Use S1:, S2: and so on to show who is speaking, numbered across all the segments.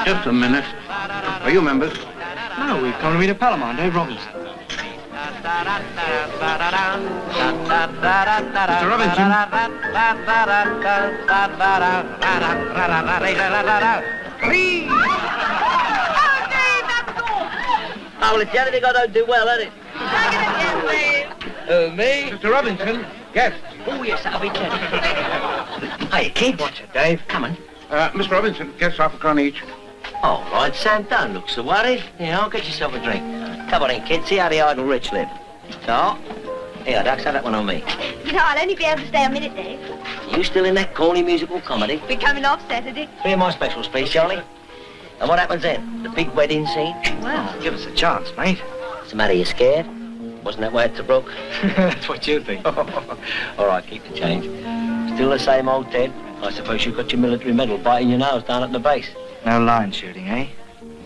S1: Just a minute. Are you members?
S2: No, we've come to meet a pal of mine, Dave Robinson.
S1: Mr. Robinson.
S3: Oh, well, if you anything I don't do well, ain't it? Me?
S1: Mr. Robinson. Yes.
S3: Oh, yes, that'll be good. Hey, kid.
S2: What's it, Dave?
S3: Come on.
S1: Mr. Robinson, guess half a crown each.
S3: All right, Sam, don't look so worried. Here, I'll get yourself a drink. Come on in, kid. See how the idle rich live. So, here, Dux, have that one on me.
S4: You know, I'll only be able to stay a minute, Dave.
S3: You still in that corny musical comedy?
S4: We're coming off Saturday.
S3: Three my specials, please, Charlie. And what happens then? The big wedding scene?
S4: Well,
S2: Give us a chance, mate.
S3: What's the matter, you scared? Wasn't that way at Tobruk?
S2: That's what you think.
S3: All right, keep the change. Still the same old Ted? I suppose you got your military medal biting your nose down at the base.
S2: No line shooting, eh?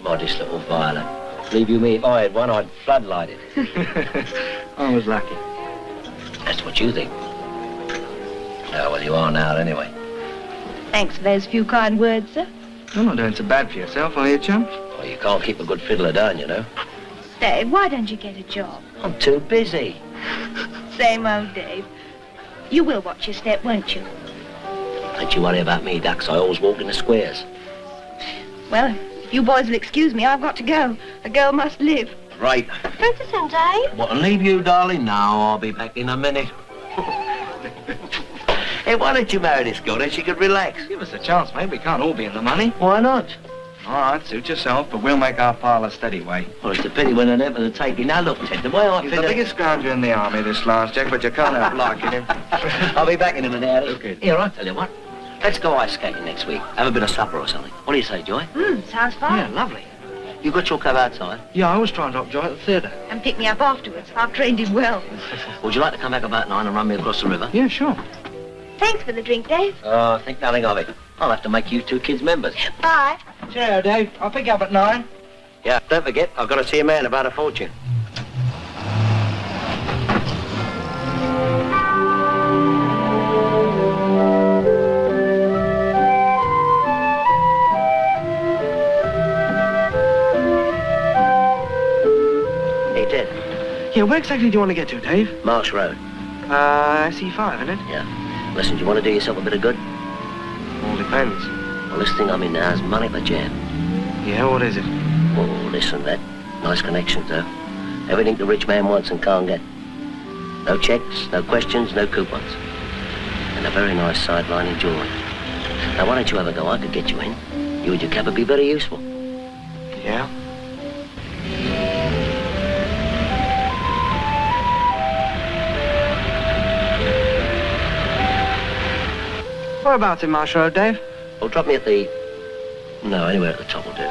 S3: Modest little violet. Believe you me, if I had one, I'd floodlight it.
S2: I was lucky.
S3: That's what you think. Oh, well, you are now, anyway.
S4: thanks for those few kind words, sir.
S2: You're not doing so bad for yourself, are you, chum?
S3: Well, you can't keep a good fiddler down, you know.
S4: Dave, why don't you get a job?
S3: I'm too busy.
S4: Same old Dave. You will watch your step, won't you?
S3: Don't you worry about me, Dux. I always walk in the squares.
S4: Well, if you boys will excuse me, I've got to go. A girl must live.
S3: Right.
S4: Breakfast on, Dave?
S3: What, and leave you, darling? No, I'll be back in a minute. Hey, why don't you marry this girl, then she could relax?
S2: Give us a chance, mate. We can't all be in the money.
S3: Why not?
S2: All right, suit yourself, but we'll make our pile a steady way.
S3: Well, it's a pity when they're never to take you. Now, look, Ted, the way I
S2: He's
S3: feel...
S2: the biggest scrounger in the army, this last Jack, but you can't help liking him.
S3: I'll be back in a minute, Harry.
S2: Okay.
S3: Here, I'll tell you what. Let's go ice skating next week. Have a bit of supper or something. What do you say, Joy?
S4: Sounds fine.
S2: Yeah, lovely.
S3: You got your cab outside?
S2: Yeah, I was trying to drop Joy at the theatre.
S4: And pick me up afterwards. I've trained him well.
S3: Would you like to come back about 9 and run me across the river?
S2: Yeah, sure.
S4: Thanks for the drink, Dave.
S3: Oh, think nothing of it. I'll have to make you two kids members.
S4: Bye.
S2: Cheerio, Dave. I'll pick you up at 9.
S3: Yeah, don't forget, I've got to see a man about a fortune. Hey, Ted.
S2: Yeah, where exactly do you want to get to, Dave?
S3: Marsh Road.
S2: SE5, isn't it?
S3: Yeah. Listen, do you want to do yourself a bit of good?
S2: All depends.
S3: Well, this thing I'm in now is money for jam.
S2: Yeah, what is it?
S3: Oh, this and that. Nice connections, though. Everything the rich man wants and can't get. No checks, no questions, no coupons. And a very nice sideline in jewelry. Now, why don't you ever go? I could get you in. You and your cab would be very useful.
S2: Yeah? Whereabouts in Marsh Road, Dave?
S3: Oh, drop me at the... No, anywhere at the top will do.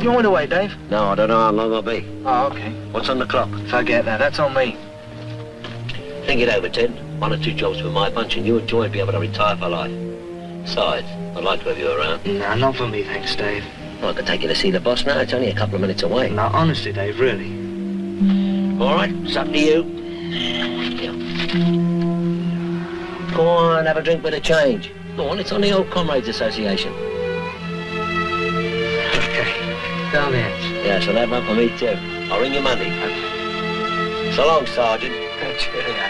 S2: You want me to wait, Dave?
S3: No, I don't know how long I'll be.
S2: Oh, okay.
S3: What's on the clock?
S2: Forget that. That's on me.
S3: Think it over, Ted. 1 or 2 jobs for my bunch and you and Joy would be able to retire for life. Besides, I'd like to have you around.
S2: No, not for me, thanks, Dave.
S3: Well, I could take you to see the boss now. It's only a couple of minutes away.
S2: No, honestly, Dave, really.
S3: All right, it's up to you. Yeah. Go on, have a drink with a change. Go on, it's on the old Comrades Association.
S2: Okay. Down there.
S3: Yeah, so have one for me too. I'll ring you Monday. So long, Sergeant.
S2: Cheerio.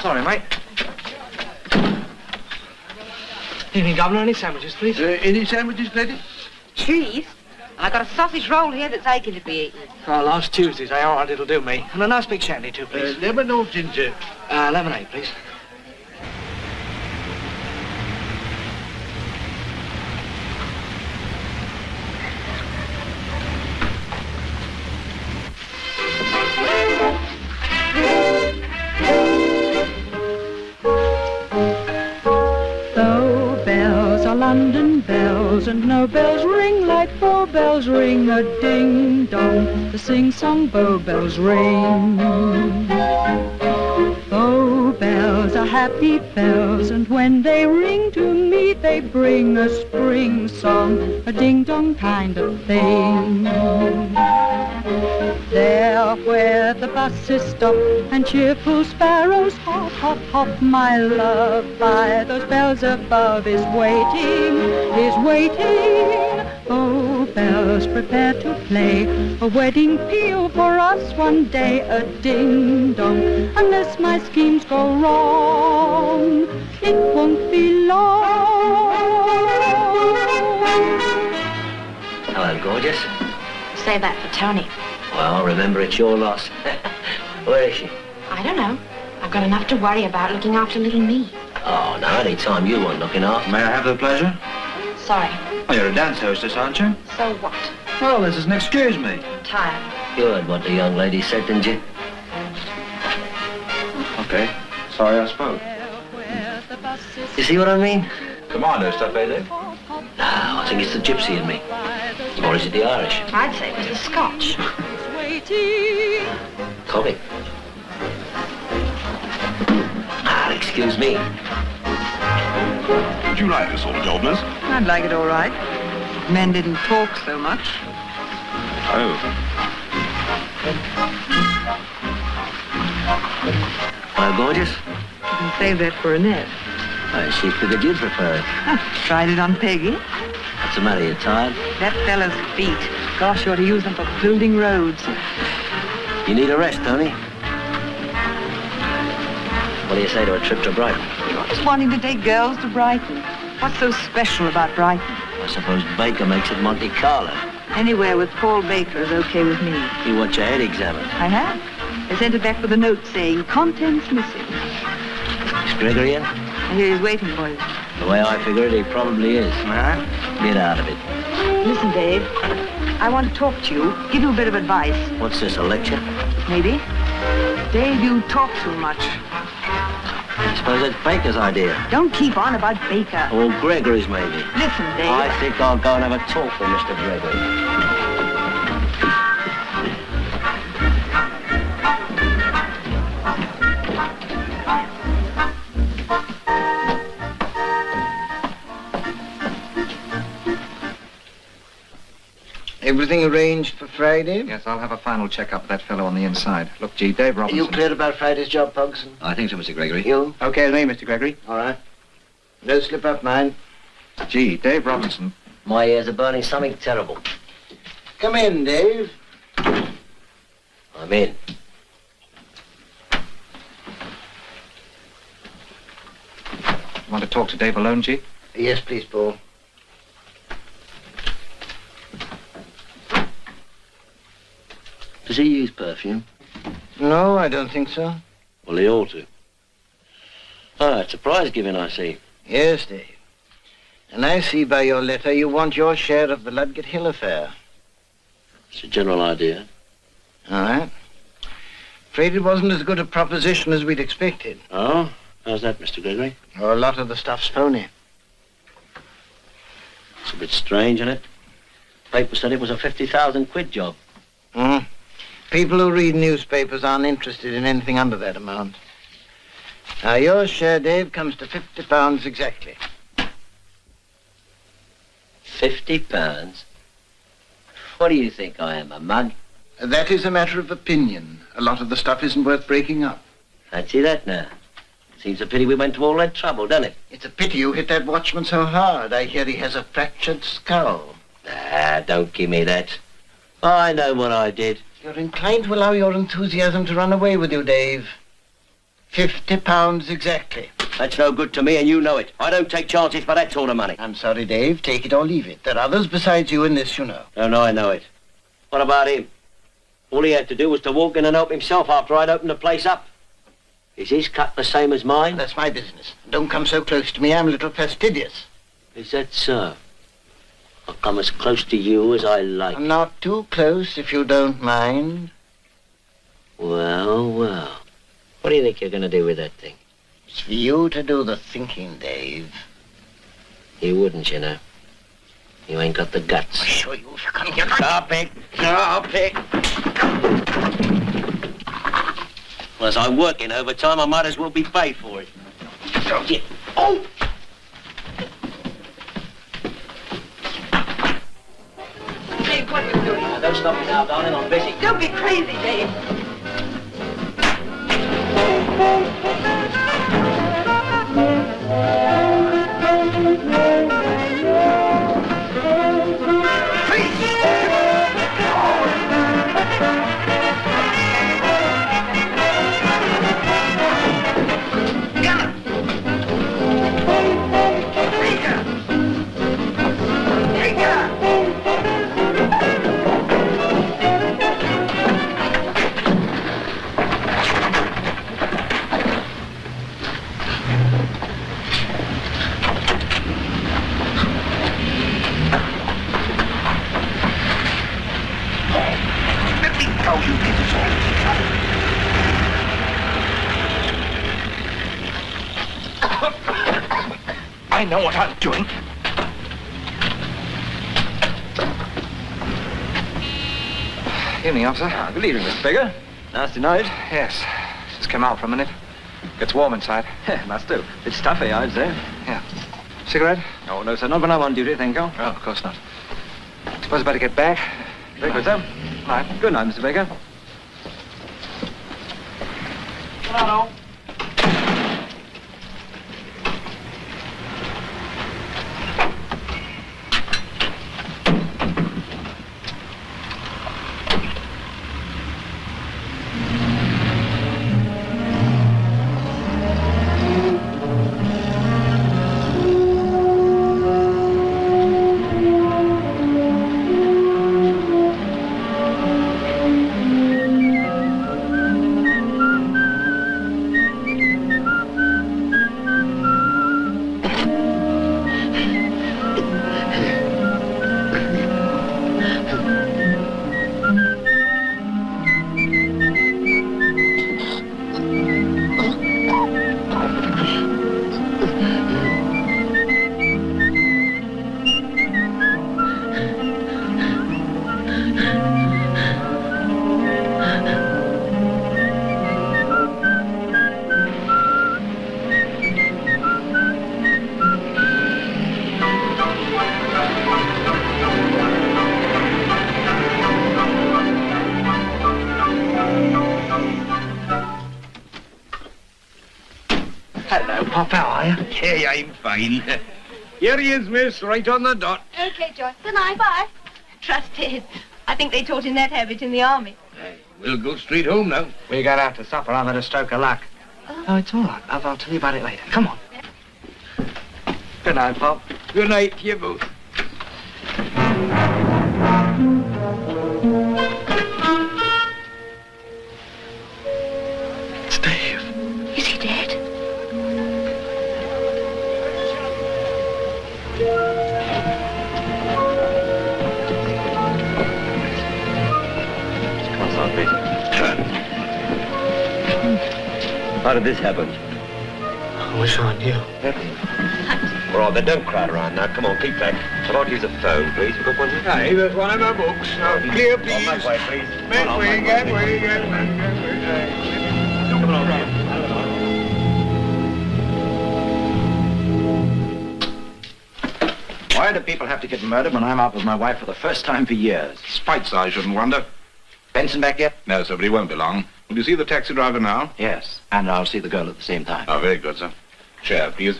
S2: Sorry, mate. Evening, Governor. Any sandwiches, please?
S1: Any sandwiches, lady?
S4: Cheese? And I got a sausage roll here that's aching to be eaten.
S2: Oh, last Tuesday's, eh? All right, it'll do me. And a nice big shandy, too, please.
S1: Lemon or ginger?
S2: Lemonade, please.
S5: bells, and no bells ring like Bow bells ring. A ding-dong, the sing-song Bow bells ring. Bow bells are happy bells, and when they ring to me, they bring a spring song, a ding-dong kind of thing. There where the buses stop and cheerful sparrows hop, hop, hop, my love by those bells above is waiting, is waiting. Oh, bells, prepare to play a wedding peal for us one day, a ding-dong. Unless my schemes go wrong, it won't be long.
S3: Hello, gorgeous.
S6: Say that for Tony.
S3: Well, remember, it's your loss. Where is she?
S6: I don't know. I've got enough to worry about looking after little me.
S3: Oh, no, any time you want looking after.
S1: May I have the pleasure?
S6: Sorry.
S1: Oh, you're a dance hostess, aren't you?
S6: So what?
S1: Well, this is an excuse me.
S6: I'm tired.
S3: You heard what the young lady said, didn't you?
S1: Okay. Sorry I spoke.
S3: You see what I mean?
S1: Commando stuff, eh, Dave?
S3: No, I think it's the gypsy in me. Or is it the Irish?
S6: I'd say it was the Scotch.
S3: Comic. Ah, excuse me.
S7: Would you like this sort of job, miss?
S8: I'd like it all right. Men didn't talk so much.
S7: Oh.
S3: Hello, gorgeous.
S8: You can save that for Annette.
S3: She figured you'd prefer it.
S8: Tried it on Peggy.
S3: What's the matter, you tired?
S8: That fella's feet. Gosh, you ought to use them for building roads.
S3: You need a rest, Tony. What do you say to a trip to Brighton?
S8: Just wanting to take girls to Brighton. What's so special about Brighton?
S3: I suppose Baker makes it Monte Carlo.
S8: Anywhere with Paul Baker is okay with me.
S3: You want your head examined.
S8: I have. I sent it back with a note saying, contents missing.
S3: Is Gregory in?
S8: I hear he's waiting for you.
S3: The way I figure it, he probably is. Get out of it.
S8: Listen, Dave. I want to talk to you, give you a bit of advice.
S3: What's this, a lecture?
S8: Maybe. Dave, you talk too much.
S3: I suppose that's Baker's idea.
S8: Don't keep on about Baker.
S3: Or Gregory's, maybe.
S8: Listen, Dave.
S3: I think I'll go and have a talk with Mr. Gregory.
S9: Everything arranged for Friday?
S10: Yes, I'll have a final check-up of that fellow on the inside. Look, G, Dave
S3: Are
S10: Robinson.
S3: you clear about Friday's job, Pugson?
S10: I think so, Mr. Gregory.
S3: You?
S1: Okay with me, Mr. Gregory.
S3: All right. No slip up, mind.
S10: Gee, Dave Robinson.
S3: My ears are burning something terrible.
S9: Come in, Dave.
S3: I'm in.
S10: You want to talk to Dave alone, G?
S9: Yes, please, Paul.
S3: Does he use perfume?
S9: No, I don't think so.
S3: Well, he ought to. Ah, it's a prize giving, I see.
S9: Yes, Dave. And I see by your letter you want your share of the Ludgate Hill affair.
S3: It's a general idea.
S9: All right. Afraid it wasn't as good a proposition as we'd expected.
S3: Oh? How's that, Mr. Gregory?
S9: Oh, a lot of the stuff's phony.
S3: It's a bit strange, isn't it? Paper said it was a 50,000 quid job.
S9: People who read newspapers aren't interested in anything under that amount. Now, your share, Dave, comes to £50 exactly.
S3: £50? What do you think I am, a mug?
S1: That is a matter of opinion. A lot of the stuff isn't worth breaking up.
S3: Fancy that now. Seems a pity we went to all that trouble, doesn't it?
S9: It's a pity you hit that watchman so hard. I hear he has a fractured skull.
S3: Ah, don't give me that. I know what I did.
S9: You're inclined to allow your enthusiasm to run away with you, Dave. £50 exactly.
S3: That's no good to me, and you know it. I don't take chances for that sort of money.
S9: I'm sorry, Dave. Take it or leave it. There are others besides you in this, you know.
S3: Oh, no, I know it. What about him? All he had to do was to walk in and help himself after I'd opened the place up. Is his cut the same as mine?
S9: That's my business. Don't come so close to me. I'm a little fastidious.
S3: Is that so? I'll come as close to you as I like.
S9: I'm not too close, if you don't mind.
S3: Well, well. What do you think you're going to do with that thing?
S9: It's for you to do the thinking, Dave.
S3: You wouldn't, you know. You ain't got the guts.
S9: Sure you stop it. Stop it.
S3: Well, as I'm working overtime, I might as well be paid for it. Oh!
S4: Dave, what are you doing?
S3: Now, don't stop me now, darling. I'm busy.
S4: Don't be crazy, Dave.
S2: I know what I'm doing.
S10: Evening, officer.
S2: Good evening, Mr. Baker. Nasty night.
S10: Yes. Just came out for a minute. Gets warm inside.
S2: Must do. Bit stuffy, I'd say.
S10: Yeah. Cigarette?
S2: Oh, no, sir. Not when I'm on duty, thank you.
S10: Oh, of course not. Suppose I better get back.
S2: Very good, sir.
S10: Night.
S2: Good night, Mr. Baker.
S10: Hello.
S2: Pop, how are you?
S1: Hey, I'm fine. Here he is, miss, right on the dot.
S4: Okay, Joyce. Good night. Bye. Trusted. I think they taught him that habit in the army.
S1: We'll go straight home now.
S10: We got after supper. I've had a stroke of luck.
S2: Oh, it's all right. I'll tell you about it later. Come on. Good night, Pop.
S1: Good night to you both.
S2: It's Dave.
S4: Is he dead?
S11: How did this happen?
S2: I wish I knew.
S11: All right, then don't crowd around now. Come on, keep back. I'd like to use a phone, please. We've got one here.
S1: Hey, there's one of my books. Now, clear, please.
S11: On that way, please.
S1: Make way, get way, get way.
S11: Come on,
S10: Why do people have to get murdered when I'm out with my wife for the first time for years?
S7: Spites, I shouldn't wonder.
S10: Benson back yet?
S7: No, sir, but he won't be long. Will you see the taxi driver now?
S10: Yes, and I'll see the girl at the same time.
S7: Oh, very good, sir. Chair, please.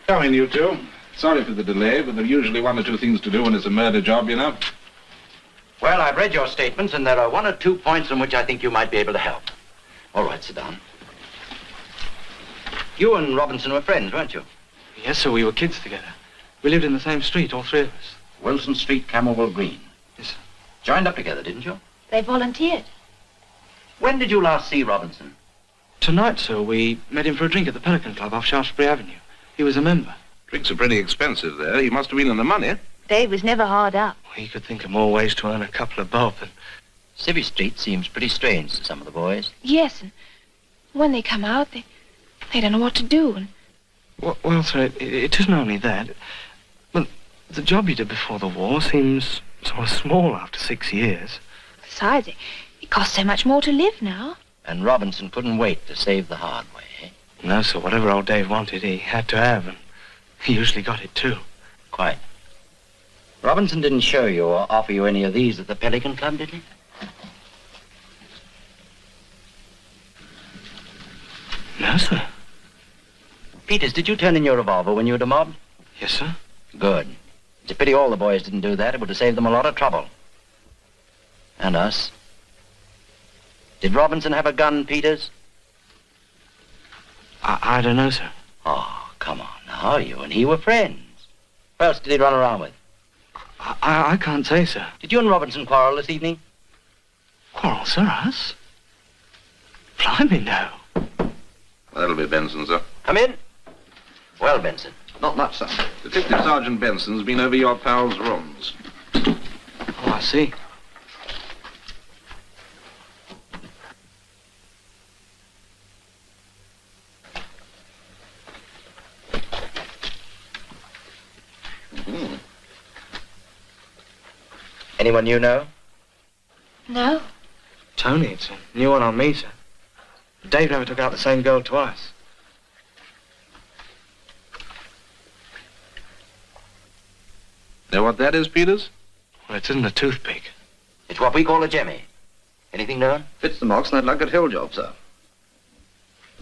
S7: Come in, you two. Sorry for the delay, but there are usually one or two things to do when it's a murder job, you know.
S10: Well, I've read your statements, and there are one or two points on which I think you might be able to help. All right, sit down. You and Robinson were friends, weren't you?
S2: Yes, sir. We were kids together. We lived in the same street, all three of us.
S10: Wilson Street, Camberwell Green.
S2: Yes, sir.
S10: Joined up together, didn't you?
S4: They volunteered.
S10: When did you last see Robinson?
S2: Tonight, sir, we met him for a drink at the Pelican Club off Shaftesbury Avenue. He was a member.
S7: Drinks are pretty expensive there. He must have been in the money.
S4: Dave was never hard up.
S2: He could think of more ways to earn a couple of bob than...
S3: Civvy Street seems pretty strange to some of the boys.
S6: Yes, and when they come out, they don't know what to do. And
S2: Well, sir, it isn't only that. The job you did before the war seems sort of small after 6 years.
S6: Besides, it costs so much more to live now.
S10: And Robinson couldn't wait to save the hard way, eh?
S2: No, sir. Whatever old Dave wanted, he had to have, and he usually got it, too.
S10: Quite. Robinson didn't show you or offer you any of these at the Pelican Club, did he?
S2: No, sir.
S10: Peters, did you turn in your revolver when you were mobbed?
S2: Yes, sir.
S10: Good. It's a pity all the boys didn't do that. It would have saved them a lot of trouble. And us. Did Robinson have a gun, Peters?
S2: I don't know, sir.
S10: Oh, come on now. You and he were friends. What else did he run around with?
S2: I can't say, sir.
S10: Did you and Robinson quarrel this evening?
S2: Quarrel, sir, us? Blimey, no.
S7: That'll be Benson, sir.
S10: Come in. Well, Benson.
S7: Not much, sir. Detective Sergeant Benson's been over your pal's rooms.
S2: Oh, I see.
S10: Anyone you know?
S6: No.
S2: Tony, it's a new one on me, sir. Dave never took out the same girl twice.
S7: Know what that is, Peters?
S2: Well, it isn't a toothpick.
S10: It's what we call a jemmy. Anything known?
S12: Fits the marks on that Luggett Hill job, sir.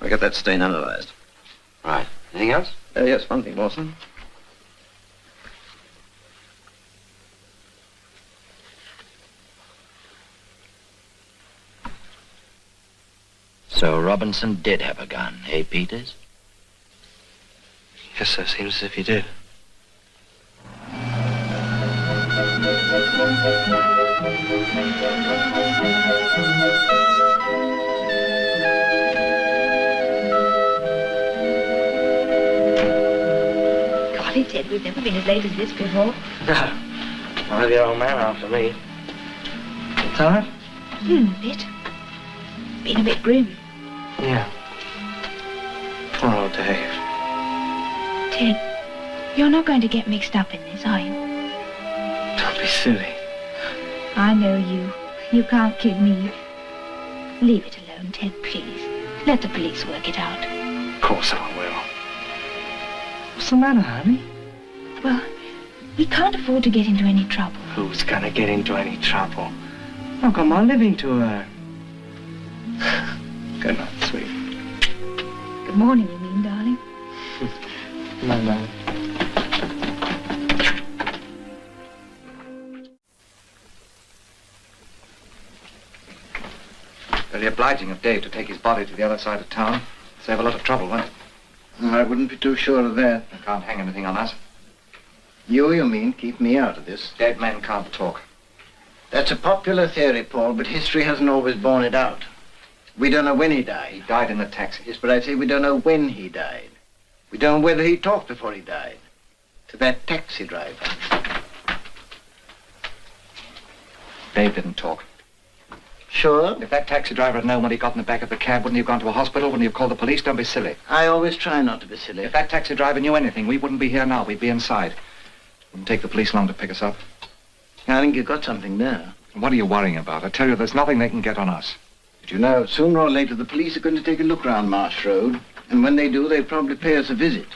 S12: I get that stain analyzed.
S10: Right. Anything else?
S12: Yes, one thing more, sir.
S10: So Robinson did have a gun, eh, Peters?
S2: Yes, sir. Seems as if he did.
S4: Golly, Ted, we've never been as late as this before.
S2: No. I'll have your old man after me. Tired?
S4: A bit. Been a bit grim.
S2: Yeah. Poor old Dave.
S4: Ted, you're not going to get mixed up in this, are you?
S2: Don't be silly.
S4: I know you. You can't kid me. Leave it alone, Ted, please. Let the police work it out.
S2: Of course I will. What's the matter, honey?
S4: Well, we can't afford to get into any trouble.
S2: Who's gonna get into any trouble? I've got my living to earn. Good night, sweet.
S4: Good morning, you mean, darling?
S2: No.
S12: Very obliging of Dave to take his body to the other side of town. Save a lot of trouble, won't it?
S9: I wouldn't be too sure of that.
S12: You can't hang anything on us.
S9: You mean, keep me out of this.
S12: Dead men can't talk.
S9: That's a popular theory, Paul, but history hasn't always borne it out. We don't know when he died.
S12: He died in the taxi.
S9: Yes, but I say we don't know when he died. We don't know whether he talked before he died. To that taxi driver.
S12: Dave didn't talk.
S9: Sure?
S12: If that taxi driver had known what he got in the back of the cab, wouldn't he have gone to a hospital? Wouldn't he have called the police? Don't be silly.
S9: I always try not to be silly.
S12: If that taxi driver knew anything, we wouldn't be here now. We'd be inside. Wouldn't take the police long to pick us up.
S9: I think you've got something there.
S12: What are you worrying about? I tell you, there's nothing they can get on us.
S9: But you know, sooner or later, the police are going to take a look around Marsh Road. And when they do, they'll probably pay us a visit.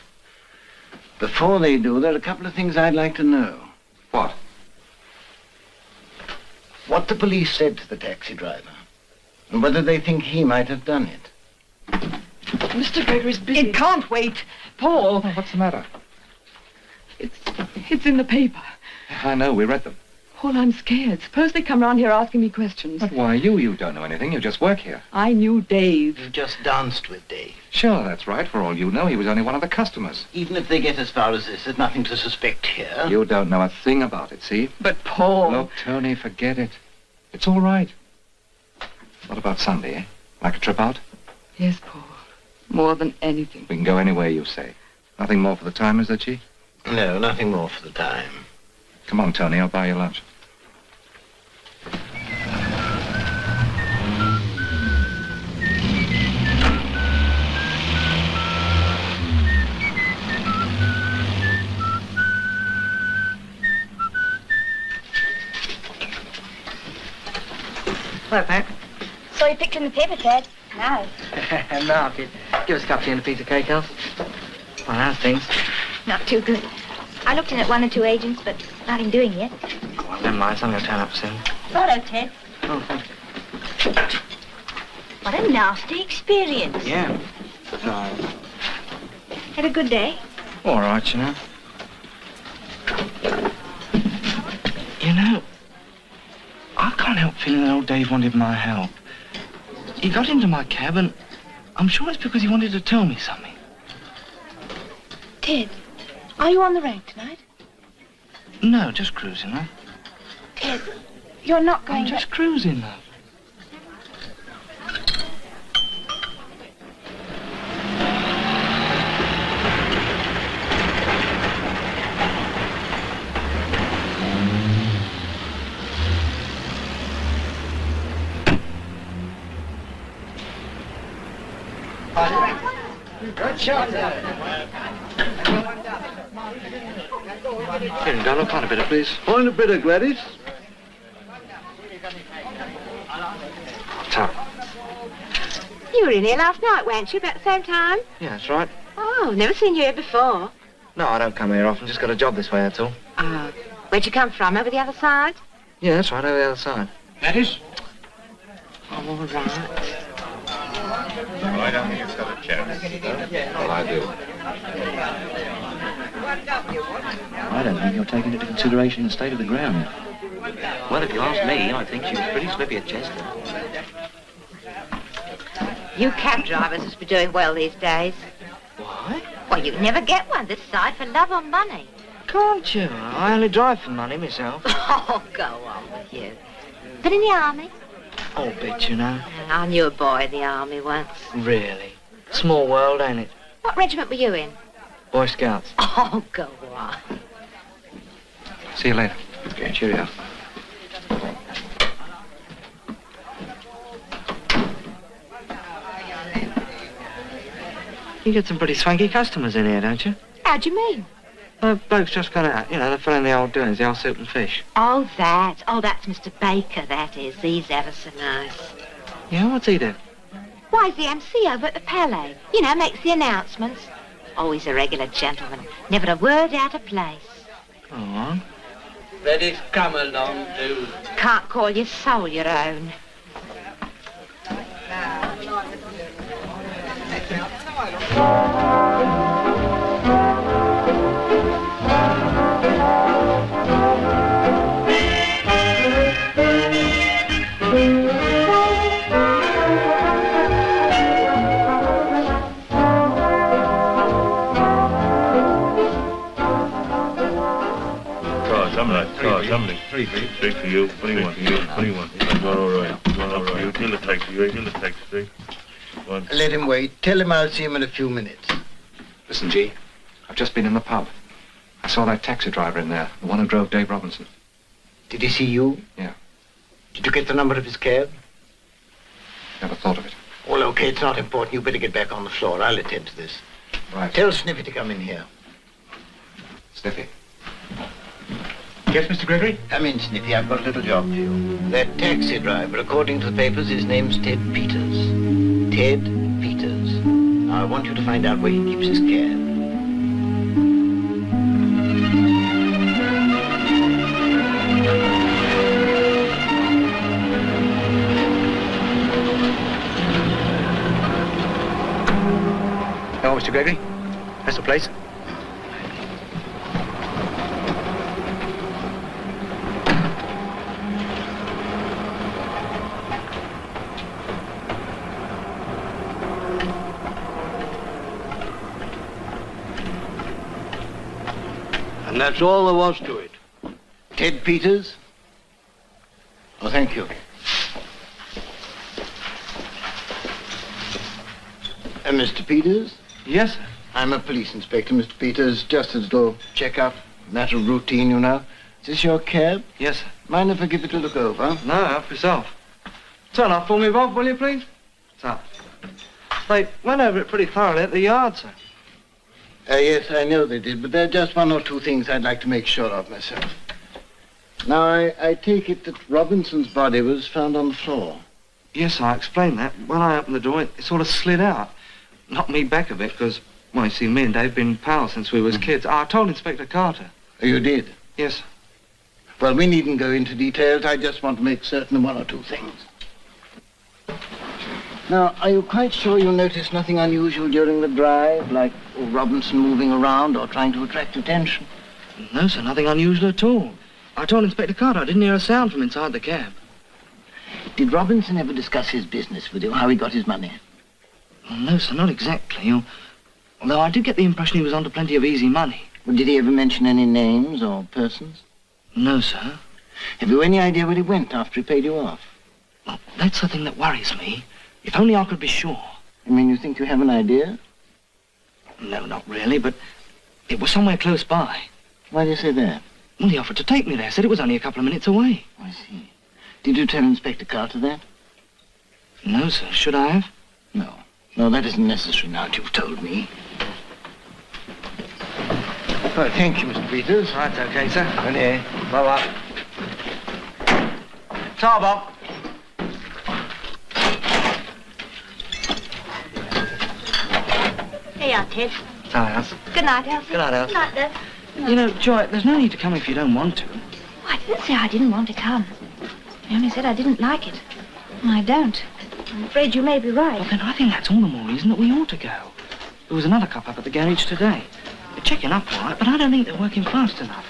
S9: Before they do, there are a couple of things I'd like to know.
S12: What?
S9: What the police said to the taxi driver. And whether they think he might have done it.
S8: Mr. Gregory's busy.
S5: It can't wait. Paul.
S12: Oh, what's the matter?
S5: It's in the paper.
S12: I know, we read them.
S5: Paul, I'm scared. Suppose they come round here asking me questions.
S12: But why you? You don't know anything. You just work here.
S5: I knew Dave.
S9: You just danced with Dave.
S12: Sure, that's right. For all you know, he was only one of the customers.
S9: Even if they get as far as this, there's nothing to suspect here.
S12: You don't know a thing about it, see?
S5: But Paul...
S12: Look, Tony, forget it. It's all right. What about Sunday, eh? Like a trip out?
S5: Yes, Paul. More than anything.
S12: We can go anywhere you say. Nothing more for the time, is there, Chief?
S9: No, nothing more for the time.
S12: Come on, Tony, I'll buy you lunch.
S2: Hello, Pat.
S4: Saw you picture in the paper, Ted. Now.
S2: No, kid. Give us a cup of tea and a piece of cake, else. Well, how's things?
S4: Not too good. I looked in at 1 or 2 agents, but nothing doing yet.
S2: Well, never mind. Something will turn up soon.
S4: Righto, Ted.
S2: Oh, thank you.
S4: What a nasty experience.
S2: Yeah.
S4: Had a good day?
S2: All right, you know. You know, I can't help feeling that old Dave wanted my help. He got into my cab, and I'm sure it's because he wanted to tell me something.
S4: Ted, are you on the rank tonight?
S2: No, just cruising, love.
S4: Ted, you're not going
S2: I'm just cruising, love.
S9: Good shot there.
S2: Here, Donald, find a bit of, please.
S9: Find a bit of Gladys.
S2: Tom.
S6: You were in here last night, weren't you, about the same time?
S2: Yeah, that's right.
S6: Oh, never seen you here before.
S2: No, I don't come here often. Just got a job this way, that's all.
S6: Where'd you come from? Over the other side?
S2: Yeah, that's right, over the other side.
S9: Gladys?
S6: All right.
S11: I don't think it's got a chance. Well, I do.
S12: I don't think you're taking into consideration the state of the ground.
S10: Well, if you ask me, I think she was pretty slippy at Chester.
S6: You cab drivers must be doing well these days.
S2: What?
S6: Well, you never get one this side for love or money.
S2: Can't you? I only drive for money myself.
S6: Oh, go on with you. Been in the army?
S2: Oh, bit, you know.
S6: I knew a boy in the army once.
S2: Really? Small world, ain't it?
S6: What regiment were you in?
S2: Boy Scouts.
S6: Oh, go on.
S12: See you later. Okay, cheerio.
S2: You get some pretty swanky customers in here, don't you?
S6: How do you mean?
S2: Bloke's just gone out. You know, the fellow in the old doings, the old soup and fish.
S6: Oh, that. Oh, that's Mr. Baker, that is. He's ever so nice.
S2: Yeah, what's he do?
S6: Why, he's the MC over at the Palais. You know, makes the announcements. Oh, he's a regular gentleman. Never a word out of place.
S2: Go on.
S9: Ready to come along, too.
S6: Can't call your soul your own.
S11: Somebody. Three for you. What do you want? What do you want? All right. All right. Till the taxi. One.
S9: Let him wait. Tell him I'll see him in a few minutes.
S12: Listen, G, I've just been in the pub. I saw that taxi driver in there, the one who drove Dave Robinson.
S9: Did he see you?
S12: Yeah.
S9: Did you get the number of his cab?
S12: Never thought of it.
S9: Well, okay, it's not important. You better get back on the floor. I'll attend to this.
S12: Right.
S9: Tell Sniffy to come in here.
S12: Sniffy.
S9: Yes, Mr. Gregory? Come in, Sniffy. I've got a little job for you. That taxi driver, according to the papers, his name's Ted Peters. Ted Peters. Now, I want you to find out where he keeps his cab.
S12: Hello, Mr. Gregory. That's the place.
S9: And that's all there was to it. Ted Peters? Oh, thank you. Mr. Peters?
S2: Yes, sir.
S9: I'm a police inspector, Mr. Peters. Just a little check-up, matter of routine, you know. Is this your cab?
S2: Yes, sir.
S9: Mind if I give it a look over?
S2: No, help yourself. Turn off for me, Bob, will you, please? What's up? They went over it pretty thoroughly at the yard, sir.
S9: Yes, I know they did, but there are just one or two things I'd like to make sure of myself. Now, I take it that Robinson's body was found on the floor.
S2: Yes, I explained that. When I opened the door, it sort of slid out. Knocked me back a bit, because, well, you see, me and Dave been pals since we was kids. I told Inspector Carter.
S9: Oh, you did?
S2: Yes.
S9: Well, we needn't go into details. I just want to make certain of one or two things. Now, are you quite sure you noticed nothing unusual during the drive, like Robinson moving around or trying to attract attention?
S2: No, sir, nothing unusual at all. I told Inspector Carter I didn't hear a sound from inside the cab.
S9: Did Robinson ever discuss his business with you, how he got his money?
S2: Well, no, sir, not exactly. Although I did get the impression he was onto plenty of easy money.
S9: Well, did he ever mention any names or persons?
S2: No, sir.
S9: Have you any idea where he went after he paid you off?
S2: Well, that's the thing that worries me. If only I could be sure.
S9: I mean, you think you have an idea?
S2: No, not really, but it was somewhere close by.
S9: Why do you say that?
S2: Well, he offered to take me there, said it was only a couple of minutes away.
S9: I see. Did you tell Inspector Carter that?
S2: No, sir. Should I have?
S9: No. No, that isn't necessary now that you've told me. Oh, thank you, Mr. Peters.
S2: Right, okay, sir.
S9: Okay.
S2: Bye-bye. Ta, Bob.
S6: Here you are, Ted.
S2: Hi, Alice.
S6: Good night, Elsie.
S2: Good night, Alice.
S6: Good night, Dad.
S2: You know, Joy, there's no need to come if you don't want to.
S4: I didn't say I didn't want to come. I only said I didn't like it. And I don't. I'm afraid you may be right.
S2: Well, then I think that's all the more reason that we ought to go. There was another couple up at the garage today. They're checking up all right, but I don't think they're working fast enough.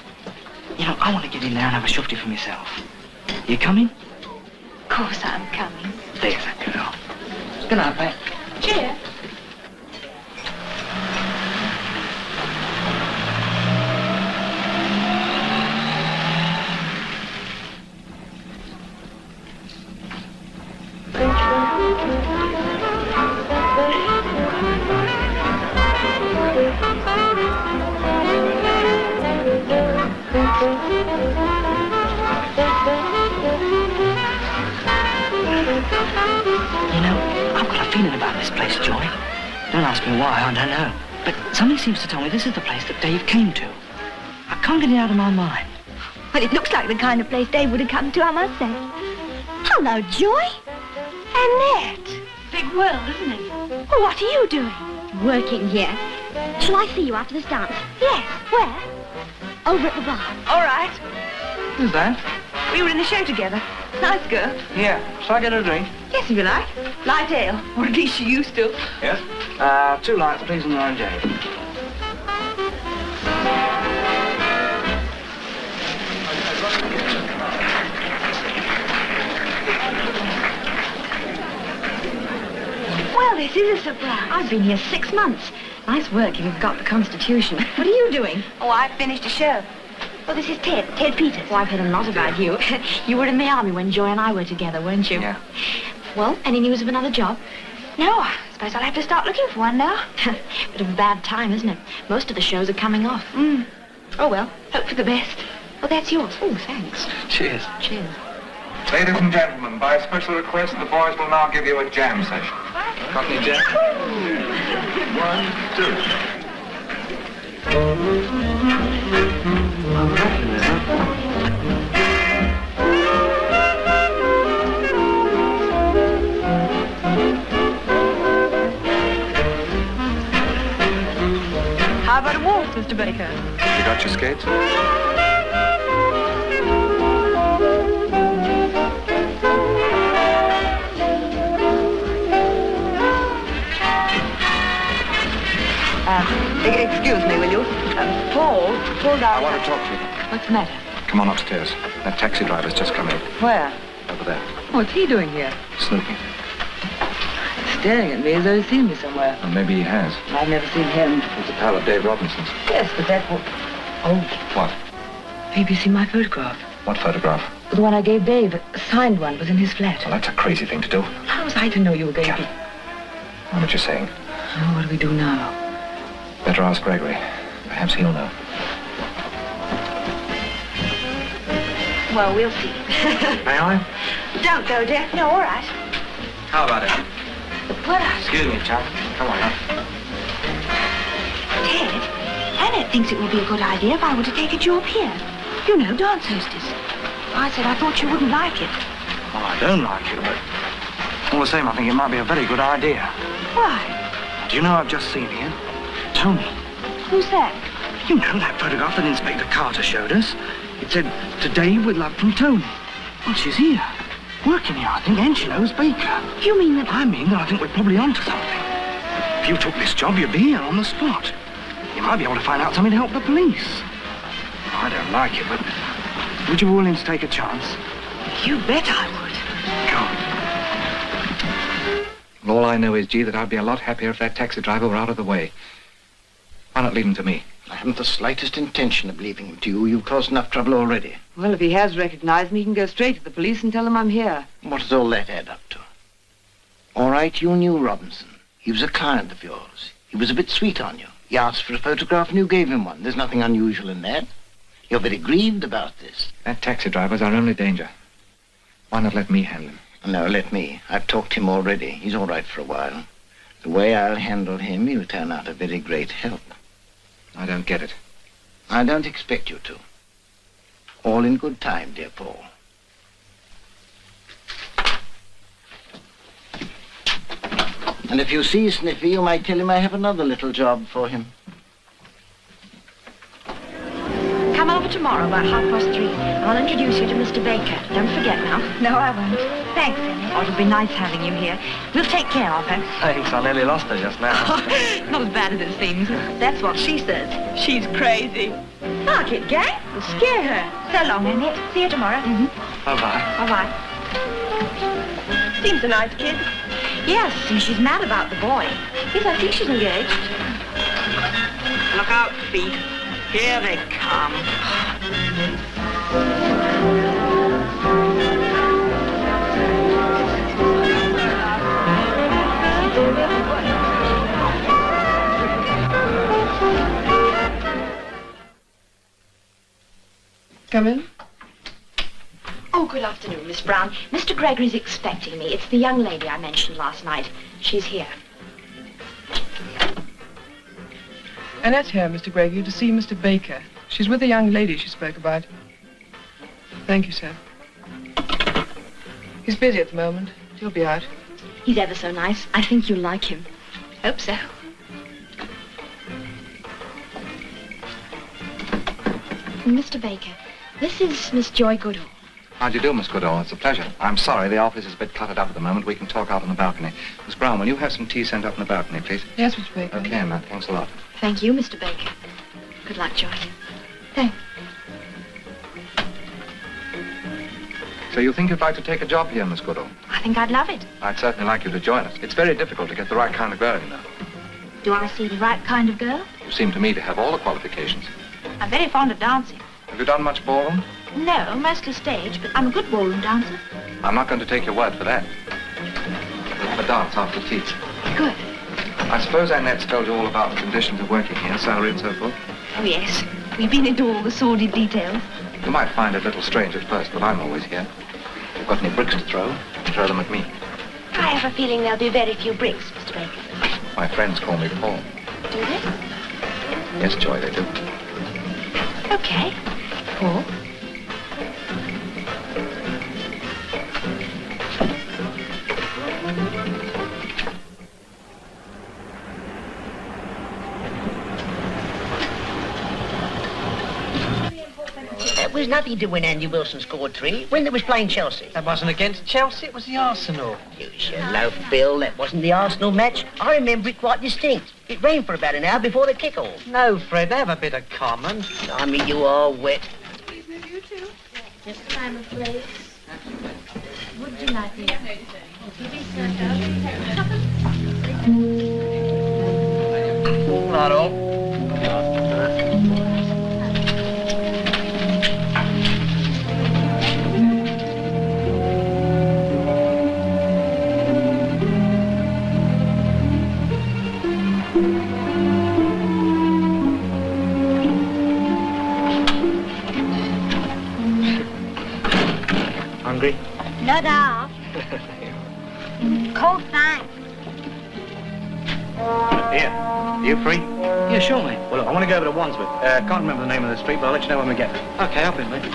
S2: You know, I want to get in there and have a shufty for myself. You coming?
S4: Of course I'm coming.
S2: There's a girl. Good night, Pat.
S4: Cheers.
S2: Don't ask me why, I don't know. But something seems to tell me this is the place that Dave came to. I can't get it out of my mind.
S4: Well, it looks like the kind of place Dave would have come to, I must say. Hello, Joy. Annette.
S6: Big world, isn't it?
S4: Well, what are you doing? Working here. Shall I see you after this dance? Yes. Where? Over at the bar.
S8: All right.
S2: Who's that?
S8: We were in the show together. Nice girl.
S2: Yeah. Shall I get her a drink?
S8: Yes, if you like. Light ale. Or at least she used to.
S2: Yes? 2 lights, please, and an orange ale.
S4: Well, this is a surprise. I've been here 6 months. Nice work if you've got the constitution. What are you doing?
S8: Oh, I finished a show.
S4: Oh, this is Ted Peters.
S6: Oh, I've heard a lot about you. You were in the army when Joy and I were together, weren't you?
S2: Yeah.
S6: Well, any news of another job?
S4: No, I suppose I'll have to start looking for one now.
S6: Bit of a bad time, isn't it? Most of the shows are coming off.
S4: Oh, well, hope for the best.
S6: Well, that's yours. Oh, thanks.
S2: Cheers.
S6: Cheers.
S12: Ladies and gentlemen, by special request, the boys will now give you a jam session. Got any jam? 1, 2.
S8: How about a waltz, Mr. Baker?
S12: You got your skates?
S8: Excuse me, will you? Paul down.
S12: I want to talk to you.
S8: What's the matter?
S12: Come on upstairs. That taxi driver's just come in.
S8: Where?
S12: Over there.
S8: What's he doing here?
S12: Snooping.
S8: Staring at me as though he's seen me somewhere.
S12: Well, maybe he has.
S8: I've never seen him.
S12: He's a pal of Dave Robinson's.
S8: Yes, but that was... Oh,
S12: What?
S8: maybe you see my photograph.
S12: What photograph?
S8: The one I gave Dave, a signed one, was in his flat.
S12: Well, that's a crazy thing to do.
S8: How was I to know you were going to be...
S12: What are you saying?
S8: Oh, what do we do now?
S12: Better ask Gregory. Perhaps he'll know.
S6: Well, we'll see.
S12: May I?
S6: Don't go, dear. No, all right.
S2: How about it?
S6: What?
S2: Excuse me, chap. Come on, now.
S6: Ted, Annette thinks it would be a good idea if I were to take a job here.
S2: You know, dance hostess. I said I thought you wouldn't like it. Well, I don't like it, but all the same, I think it might be a very good idea.
S8: Why?
S2: Do you know I've just seen here? Tony.
S8: Who's that?
S2: You know that photograph that Inspector Carter showed us? It said, "To Dave with love from Tony." Well, she's here. Working here, I think, and she knows Baker.
S8: You mean that...
S2: I mean that I think we're probably onto something. If you took this job, you'd be here on the spot. You might be able to find out something to help the police. I don't like it, but would you be willing to take a chance?
S8: You bet I would.
S12: Well, all I know is, G, that I'd be a lot happier if that taxi driver were out of the way. Why not leave him to me?
S9: I haven't the slightest intention of leaving him to you. You've caused enough trouble already.
S8: Well, if he has recognized me, he can go straight to the police and tell them I'm here.
S9: What does all that add up to? All right, you knew Robinson. He was a client of yours. He was a bit sweet on you. He asked for a photograph and you gave him one. There's nothing unusual in that. You're very grieved about this.
S12: That taxi driver's our only danger. Why not let me handle him?
S9: No, let me. I've talked to him already. He's all right for a while. The way I'll handle him, he'll turn out a very great help.
S12: I don't get it.
S9: I don't expect you to. All in good time, dear Paul. And if you see Sniffy, you might tell him I have another little job for him.
S6: Come over tomorrow about 3:30. I'll introduce you to Mr. Baker. Don't forget now.
S8: No, I won't.
S6: Thanks, Emily.
S8: Oh, it'll be nice having you here. We'll take care of her.
S2: Thanks, I nearly lost her just now.
S8: Not as bad as it seems.
S6: That's what she says.
S8: She's crazy.
S6: Mark it, gang. We'll scare her. So long, Annette. See you tomorrow.
S2: Bye-bye.
S6: Bye-bye.
S8: Seems a nice kid.
S6: Yes, and she's mad about the boy. Yes, I think she's engaged.
S8: Look out, feet. Here they come.
S13: Come in.
S6: Oh, good afternoon, Miss Brown. Mr. Gregory's expecting me. It's the young lady I mentioned last night. She's here.
S13: Annette's here, Mr. Gregory, to see Mr. Baker. She's with the young lady she spoke about. Thank you, sir. He's busy at the moment. He'll be out.
S6: He's ever so nice. I think you'll like him. Hope so. Mr. Baker, this is Miss Joy Goodall.
S12: How do you do, Miss Goodall? It's a pleasure. I'm sorry, the office is a bit cluttered up at the moment. We can talk out on the balcony. Miss Brown, will you have some tea sent up on the balcony, please?
S13: Yes, Mr. Baker.
S12: Okay, Emma. Thanks a lot.
S6: Thank you, Mr. Baker. Good luck, Joy. Thanks.
S12: So you think you'd like to take a job here, Miss Goodall?
S6: I think I'd love it.
S12: I'd certainly like you to join us. It's very difficult to get the right kind of girl, you know.
S6: Do I see the right kind of girl?
S12: You seem to me to have all the qualifications.
S6: I'm very fond of dancing.
S12: Have you done much ballroom?
S6: No, mostly stage, but I'm a good ballroom dancer.
S12: I'm not going to take your word for that. We'll have a dance after tea.
S6: Good.
S12: I suppose Annette's told you all about the conditions of working here, salary and so forth.
S6: Oh, yes. We've been into all the sordid details.
S12: You might find it a little strange at first, but I'm always here. If you've got any bricks to throw them at me.
S6: I have a feeling there'll be very few bricks, Mr. Baker.
S12: My friends call me Paul.
S6: Do they?
S12: Yes, Joy, they do.
S6: Okay. Paul?
S3: It was nothing to win Andy Wilson scored 3 when they was playing Chelsea.
S2: That wasn't against Chelsea, it was the Arsenal.
S3: Use your loaf, Bill. That wasn't the Arsenal match. I remember it quite distinct. It rained for about an hour before the kick-off.
S2: No, Fred, have a bit of common.
S3: I mean, you are wet.
S4: You too. Just time of place. Would you like me?
S2: Right on. Hungry?
S6: Not off. Cold thanks.
S10: Here, are you free?
S2: Yeah, sure, mate.
S10: Well, look, I want to go over to Wandsworth. Can't remember the name of the street, but I'll let you know when we get there.
S2: Okay, up in, mate.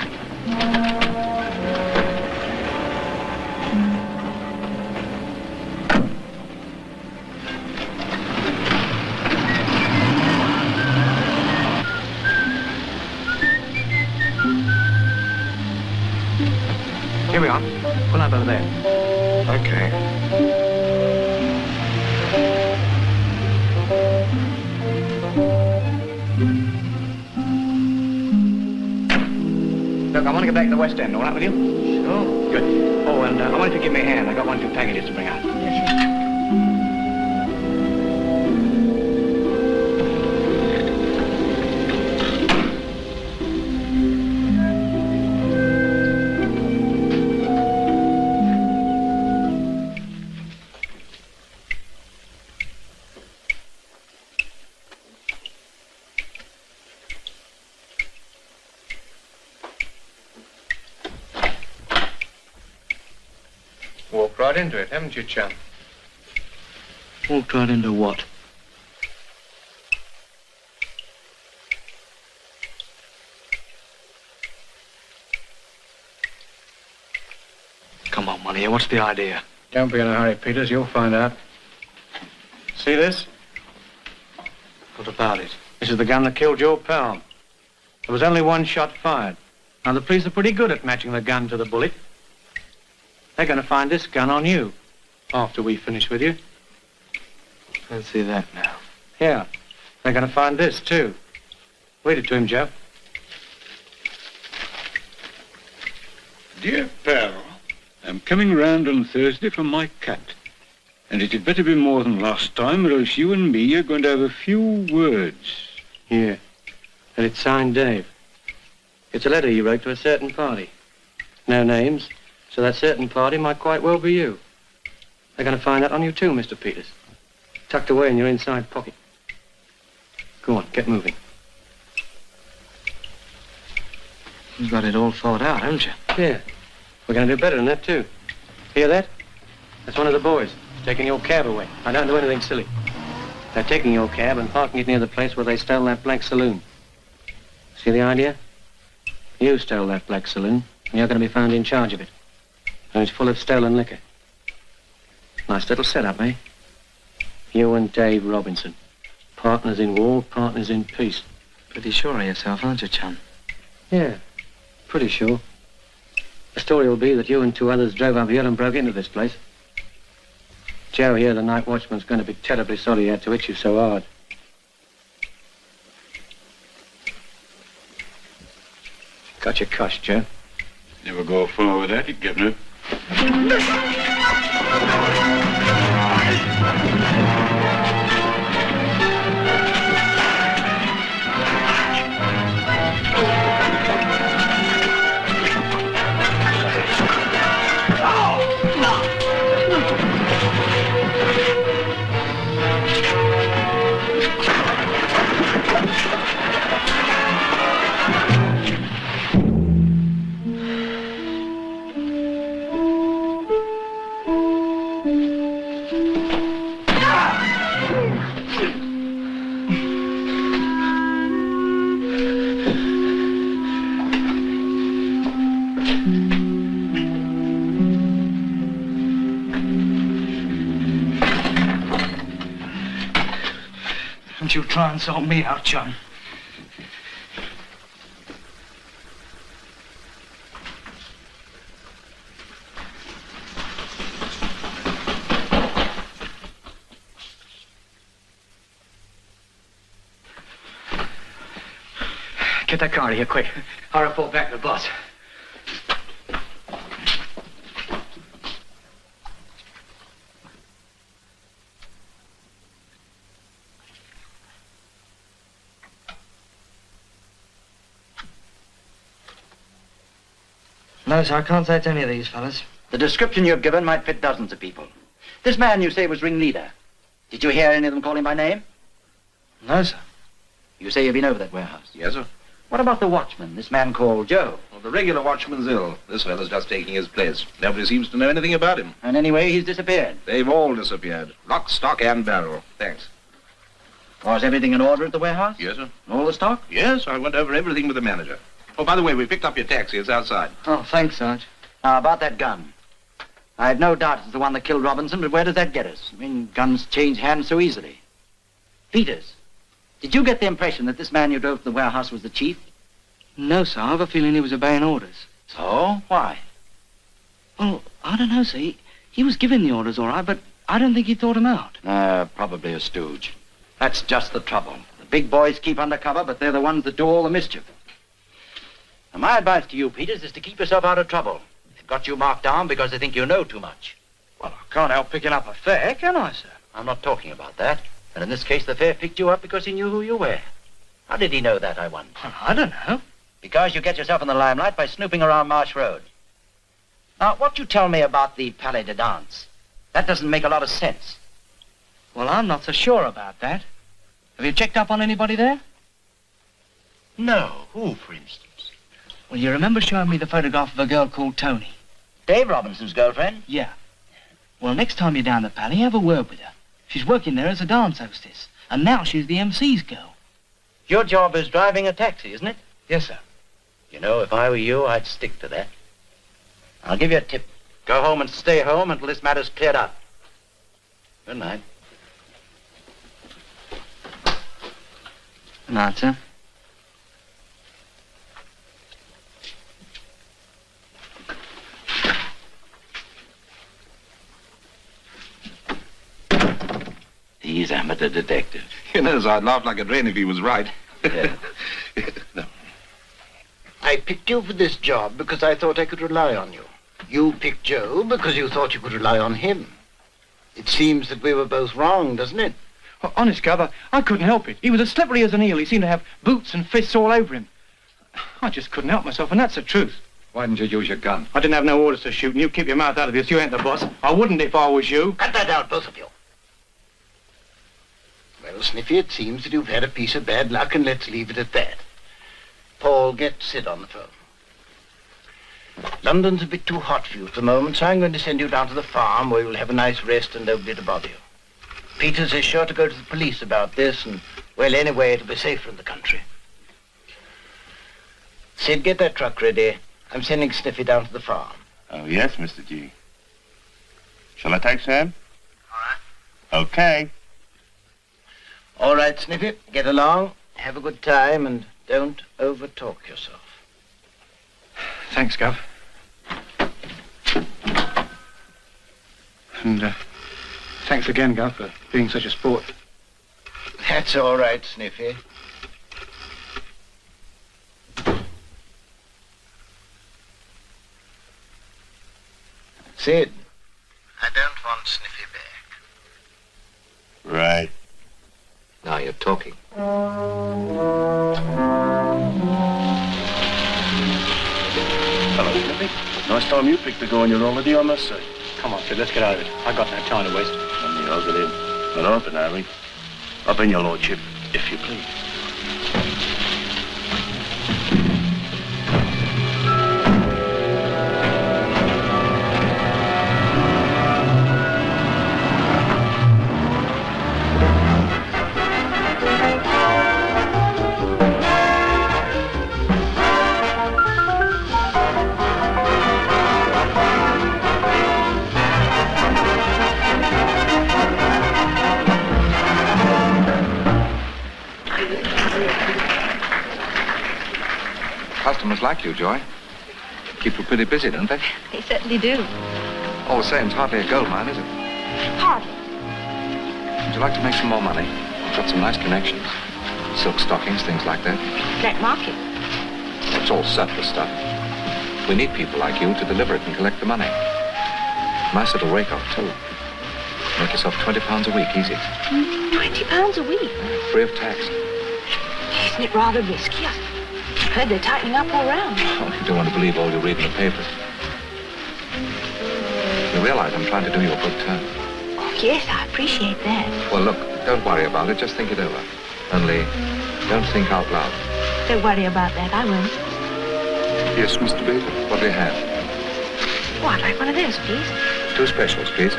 S10: Here we are. Pull up over there.
S12: Okay.
S10: Look, I want to get back to the West End. All right with you?
S2: Sure.
S10: Good. Oh, and I want you to give me a hand. I got 1 or 2 packages to bring out.
S12: Walked right into it, haven't you, chum?
S2: Walked right into what? Come on, Money, what's the idea?
S12: Don't be in a hurry, Peters. You'll find out. See this?
S2: What about it?
S12: This is the gun that killed your pal. There was only 1 shot fired. Now, the police are pretty good at matching the gun to the bullet. They're going to find this gun on you after we finish with you.
S2: Let's see that now.
S12: Yeah, they're going to find this, too. Read it to him, Joe.
S14: Dear pal, I'm coming round on Thursday for my cut. And it had better be more than last time, or else you and me are going to have a few words.
S12: Here. And it's signed Dave. It's a letter he wrote to a certain party. No names, so that certain party might quite well be you. They're going to find that on you too, Mr. Peters. Tucked away in your inside pocket. Go on, get moving.
S2: You've got it all thought out, haven't you?
S12: Yeah. We're going to do better than that, too. Hear that? That's one of the boys. He's taking your cab away. I don't do anything silly. They're taking your cab and parking it near the place where they stole that black saloon. See the idea? You stole that black saloon, and you're going to be found in charge of it. And it's full of stolen liquor. Nice little setup, eh? You and Dave Robinson. Partners in war, partners in peace.
S2: Pretty sure of yourself, aren't you, chum?
S12: Yeah, pretty sure. The story will be that you and 2 others drove up here and broke into this place. Joe here, the night watchman's going to be terribly sorry he had to hit you so hard. Got your cuss, Joe.
S14: Never go far with that, Governor.
S2: Don't you try and sort me out, chum.
S10: Get that car out of here, quick. I'll report back to the boss.
S2: No, sir, I can't say it's any of these fellas.
S10: The description you've given might fit dozens of people. This man you say was ringleader. Did you hear any of them call him by name?
S2: No, sir.
S10: You say you've been over that warehouse.
S7: Yes, sir.
S10: What about the watchman, this man called Joe?
S7: Well, the regular watchman's ill. This fellow's just taking his place. Nobody seems to know anything about him.
S10: And anyway, he's disappeared.
S7: They've all disappeared. Lock, stock, and barrel. Thanks.
S10: Was everything in order at the warehouse?
S7: Yes, sir.
S10: All the stock?
S7: Yes, I went over everything with the manager. Oh, by the way, we picked up your taxi. It's outside.
S2: Oh, thanks, Sarge.
S10: Now, about that gun. I had no doubt it's the one that killed Robinson, but where does that get us? I mean, guns change hands so easily. Peters, did you get the impression that this man you drove to the warehouse was the chief?
S2: No, sir. I have a feeling he was obeying orders.
S10: So? Why?
S2: Well, I don't know, sir. He was giving the orders, all right, but I don't think he thought him out.
S10: Probably a stooge. That's just the trouble. The big boys keep undercover, but they're the ones that do all the mischief. Now, my advice to you, Peters, is to keep yourself out of trouble. They've got you marked down because they think you know too much.
S2: Well, I can't help picking up a fare, can I, sir?
S10: I'm not talking about that. And in this case, the fare picked you up because he knew who you were. How did he know that, I wonder?
S2: Well, I don't know.
S10: Because you get yourself in the limelight by snooping around Marsh Road. Now, what you tell me about the Palais de Danse, that doesn't make a lot of sense.
S2: Well, I'm not so sure about that. Have you checked up on anybody there?
S11: No. Who, for instance?
S2: Well, you remember showing me the photograph of a girl called Tony?
S10: Dave Robinson's girlfriend?
S2: Yeah. Well, next time you're down the Palais, have a word with her. She's working there as a dance hostess, and now she's the MC's girl.
S10: Your job is driving a taxi, isn't it?
S2: Yes, sir.
S10: You know, if I were you, I'd stick to that. I'll give you a tip. Go home and stay home until this matter's cleared up. Good night.
S2: Good night, sir.
S10: He's amateur detective.
S7: You know, I'd laugh like a drain if he was right.
S10: Yeah.
S7: No.
S9: I picked you for this job because I thought I could rely on you. You picked Joe because you thought you could rely on him. It seems that we were both wrong, doesn't it?
S12: Oh, honest, Gov, I couldn't help it. He was as slippery as an eel. He seemed to have boots and fists all over him. I just couldn't help myself, and that's the truth.
S14: Why didn't you use your gun?
S12: I didn't have no orders to shoot, and you keep your mouth out of this. You ain't the boss. I wouldn't if I was you.
S9: Cut that out, both of you. Well, Sniffy, it seems that you've had a piece of bad luck, and let's leave it at that. Paul, get Sid on the phone. London's a bit too hot for you at the moment, so I'm going to send you down to the farm where you'll have a nice rest and nobody to bother you. Peters is sure to go to the police about this, and, well, anyway, it'll be safer in the country. Sid, get that truck ready. I'm sending Sniffy down to the farm.
S11: Oh, yes, Mr. G. Shall I take Sam? All right. Okay.
S9: All right, Sniffy, get along, have a good time, and don't over-talk yourself.
S12: Thanks, Gov. And thanks again, Gov, for being such a sport.
S9: That's all right, Sniffy. Sid, I don't want Sniffy back.
S11: Right.
S9: Now you're talking.
S11: Hello, Snippy. Nice time you picked to go on your holiday, I must say.
S12: Come on, Sid, let's get out of it. I've got no time to waste.
S11: And I'll get in. And I've been Harry. Up in your lordship, if you please.
S1: Customers like you, Joy. Keep you pretty busy, don't they?
S6: They certainly do.
S1: All the same, it's hardly a gold mine, is it?
S6: Hardly.
S1: Would you like to make some more money? I've got some nice connections. Silk stockings, things like that.
S6: Black market.
S1: It's all surplus stuff. We need people like you to deliver it and collect the money. Nice little rake-off, too. Make yourself £20 a week, easy.
S6: £20 a week?
S1: Free of tax.
S6: Isn't it rather risky? I've heard they're tightening up all round.
S1: Oh, you don't want to believe all you read in the papers. You realize I'm trying to do you a good turn.
S6: Oh, yes, I appreciate that.
S1: Well, look, don't worry about it. Just think it over. Only, don't think out loud.
S6: Don't worry about that. I won't.
S1: Yes, Mr. Baker. What do you have?
S6: Oh, I'd like one of those, please.
S1: 2 specials, please.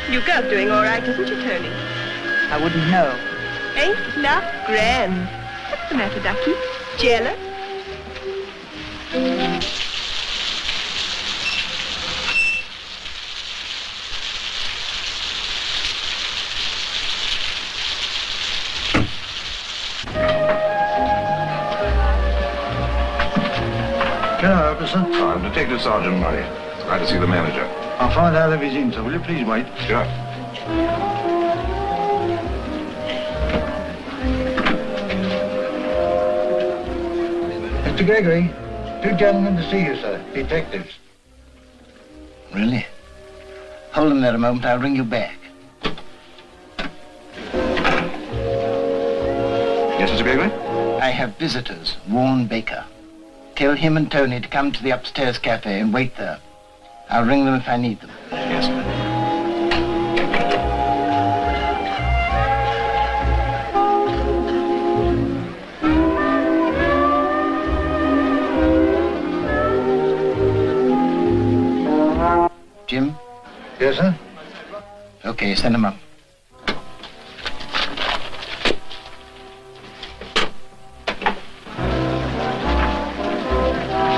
S15: You girls doing all right, isn't you, Tony?
S8: I wouldn't know.
S15: Ain't love grand? What's the matter, Ducky? Jealous?
S9: Hello, officer.
S7: I'm Detective Sergeant Murray. Glad to see the manager.
S9: I'll find out if he's in, so will you please wait?
S7: Sure.
S9: Mr. Gregory, two gentlemen to see you, sir. Detectives. Really? Hold them there a moment. I'll ring you back.
S7: Yes, Mr. Gregory?
S9: I have visitors. Warren Baker. Tell him and Tony to come to the upstairs cafe and wait there. I'll ring them if I need them.
S7: Yes, sir.
S9: Jim? Yes, sir? Okay, send them up.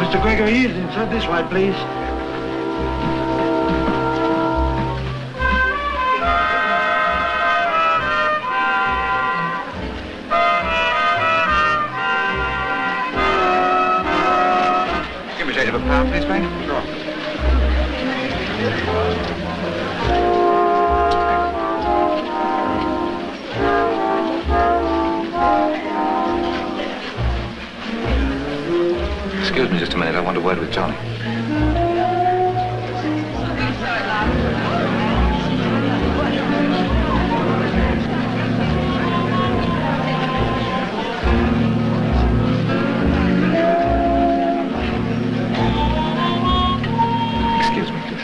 S9: Mr. Gregory is inside this way, please.
S7: Give me a shade of a pound, please, Frank. Sure. Excuse me just a minute. I want a word with Johnny. Excuse me, please.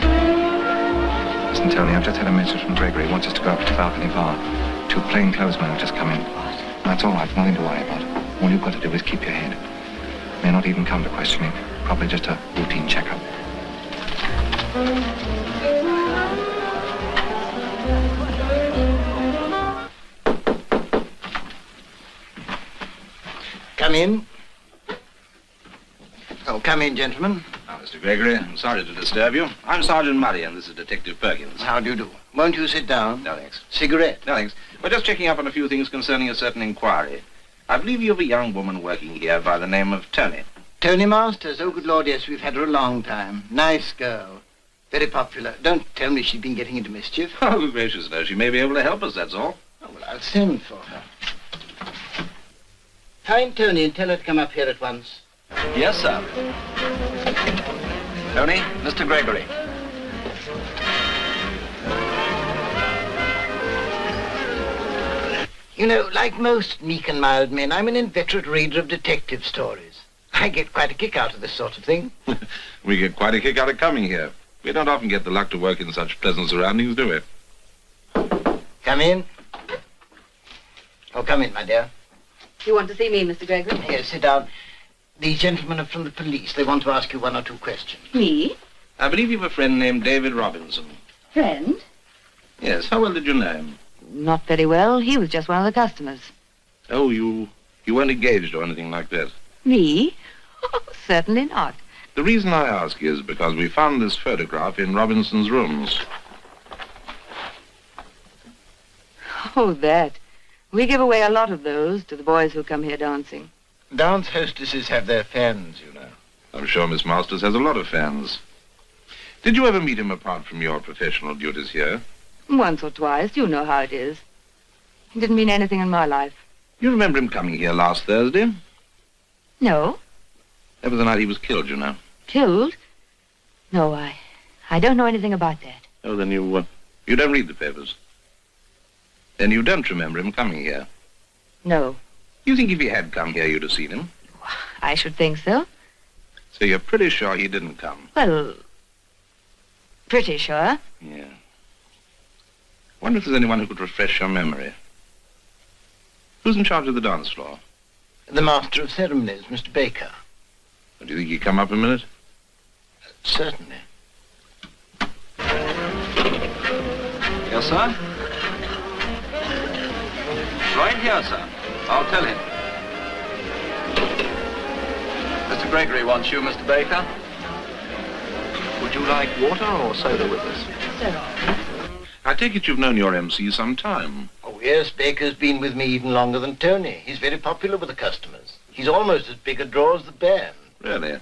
S7: Listen, Tony, I've just had a message from Gregory. He wants us to go up to the balcony bar. Two plainclothes men have just come in. That's all right. Nothing to worry about. All you've got to do is keep your head. May not even come to questioning. Probably just a routine checkup.
S9: Come in. Oh, come in, gentlemen.
S10: Now, Mr. Gregory, I'm sorry to disturb you. I'm Sergeant Murray, and this is Detective Perkins.
S9: How do you do? Won't you sit down?
S10: No, thanks.
S9: Cigarette?
S10: No, thanks. We're just checking up on a few things concerning a certain inquiry. I believe you have a young woman working here by the name of Tony.
S9: Tony Masters? Oh, good Lord, yes, we've had her a long time. Nice girl. Very popular. Don't tell me she's been getting into mischief.
S10: Oh, good gracious, no. She may be able to help us, that's all.
S9: Oh, well, I'll send for her. Find Tony and tell her to come up here at once.
S10: Yes, sir. Tony, Mr. Gregory.
S9: You know, like most meek and mild men, I'm an inveterate reader of detective stories. I get quite a kick out of this sort of thing.
S7: We get quite a kick out of coming here. We don't often get the luck to work in such pleasant surroundings, do we?
S9: Come in. Oh, come in, my dear.
S16: You want to see me, Mr. Gregory?
S9: Yes, sit down. These gentlemen are from the police. They want to ask you one or two questions.
S16: Me?
S10: I believe you have a friend named David Robinson.
S16: Friend?
S10: Yes, how well did you know him?
S16: Not very well. He was just one of the customers.
S7: Oh, you weren't engaged or anything like that?
S16: Me? Oh, certainly not.
S7: The reason I ask is because we found this photograph in Robinson's rooms.
S16: Oh, that. We give away a lot of those to the boys who come here dancing.
S9: Dance hostesses have their fans, you know.
S7: I'm sure Miss Masters has a lot of fans. Did you ever meet him apart from your professional duties here?
S16: Once or twice. You know how it is. It didn't mean anything in my life.
S7: You remember him coming here last Thursday?
S16: No.
S7: That was the night he was killed, you know.
S16: Killed? No, I don't know anything about that.
S7: Oh, then you don't read the papers. Then you don't remember him coming here?
S16: No.
S7: You think if he had come here, you'd have seen him?
S16: I should think so.
S7: So you're pretty sure he didn't come?
S16: Well, pretty sure.
S7: Yeah. Wonder if there's anyone who could refresh your memory. Who's in charge of the dance floor?
S9: The master of ceremonies, Mr. Baker.
S7: Do you think he'd come up a minute?
S9: Certainly.
S10: Yes, sir? Right here, sir. I'll tell him. Mr. Gregory wants you, Mr. Baker. Would you like water or soda with us?
S17: I take it you've known your MC some time.
S9: Oh, yes, Baker's been with me even longer than Tony. He's very popular with the customers. He's almost as big a draw as the band.
S17: Really?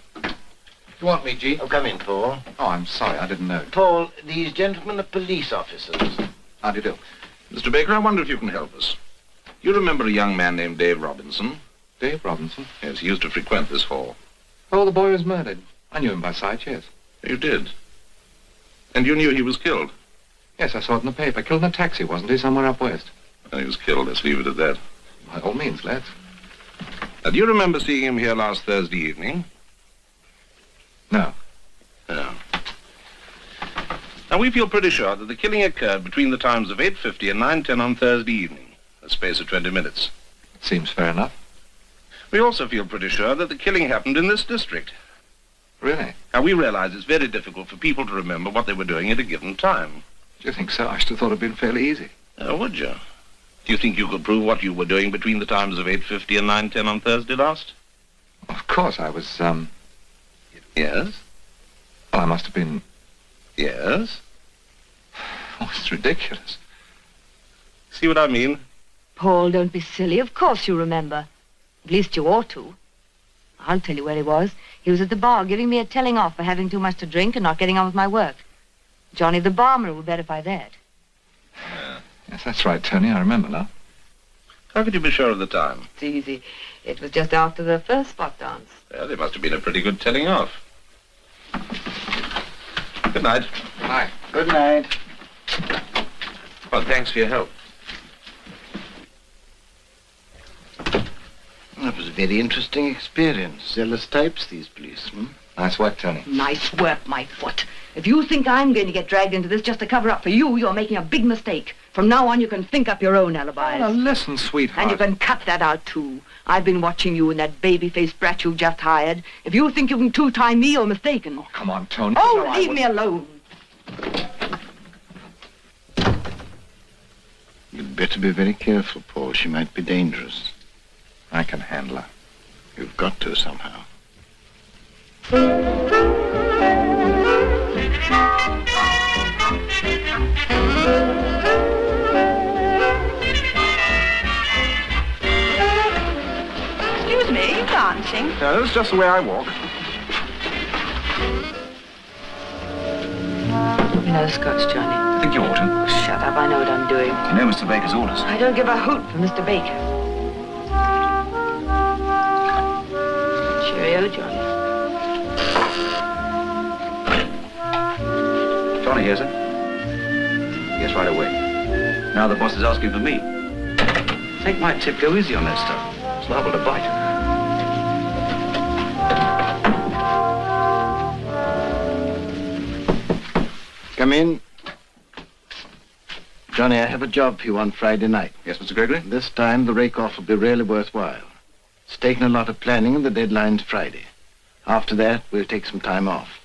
S1: You want me, G?
S9: Oh, come in, Paul.
S1: Oh, I'm sorry, I didn't know.
S9: Paul, these gentlemen are police officers.
S1: How do you do?
S17: Mr. Baker, I wonder if you can help us. You remember a young man named Dave Robinson?
S1: Dave Robinson?
S17: Yes, he used to frequent this hall.
S1: Oh, the boy was murdered. I knew him by sight, yes.
S17: You did? And you knew he was killed?
S1: Yes, I saw it in the paper. Killed in a taxi, wasn't he? Somewhere up west.
S17: Well, he was killed. Let's leave it at that.
S1: By all means, let's.
S17: Now, do you remember seeing him here last Thursday evening?
S1: No.
S17: No. Now, we feel pretty sure that the killing occurred between the times of 8:50 and 9:10 on Thursday evening, a space of 20 minutes.
S1: Seems fair enough.
S17: We also feel pretty sure that the killing happened in this district.
S1: Really?
S17: Now, we realize it's very difficult for people to remember what they were doing at a given time.
S1: Do you think so? I should have thought it'd been fairly easy.
S17: Oh, would you? Do you think you could prove what you were doing between the times of 8:50 and 9:10 on Thursday last?
S1: Of course, I was,
S17: Yes?
S1: Well, I must have been...
S17: Yes?
S1: Oh, it's ridiculous.
S17: See what I mean?
S16: Paul, don't be silly. Of course you remember. At least you ought to. I'll tell you where he was. He was at the bar giving me a telling off for having too much to drink and not getting on with my work. Johnny the barman will verify that.
S1: Yes, that's right, Tony. I remember now.
S17: How could you be sure of the time?
S16: It's easy. It was just after the first spot dance.
S17: Well, it must have been a pretty good telling off. Good night.
S1: Good night.
S9: Good night.
S17: Well, thanks for your help.
S9: That was a very interesting experience. Zealous types, these policemen.
S1: Nice work, Tony.
S16: Nice work, my foot. If you think I'm going to get dragged into this just to cover up for you, you're making a big mistake. From now on, you can think up your own alibis.
S1: Now, listen, sweetheart.
S16: And you can cut that out, too. I've been watching you and that baby-faced brat you've just hired. If you think you can two-time me, you're mistaken.
S1: Oh, come on, Tony.
S16: Oh,
S1: No,
S16: leave me alone.
S9: You'd better be very careful, Paul. She might be dangerous.
S1: I can handle her.
S9: You've got to somehow.
S15: Excuse me, are you dancing?
S17: No, that's just the way I walk.
S16: No scotch, Johnny.
S1: I think you ought to.
S16: Shut up, I know what I'm doing.
S1: You know Mr. Baker's orders.
S16: I don't give a hoot for Mr. Baker. Cheerio, Johnny.
S10: Johnny hears it. Yes, right away. Now the boss is asking for me. Take my tip, go easy on that stuff. It's liable to bite.
S9: Come in. Johnny, I have a job for you on Friday night.
S10: Yes, Mr. Gregory?
S9: This time, the rake-off will be really worthwhile. It's taken a lot of planning, and the deadline's Friday. After that, we'll take some time off.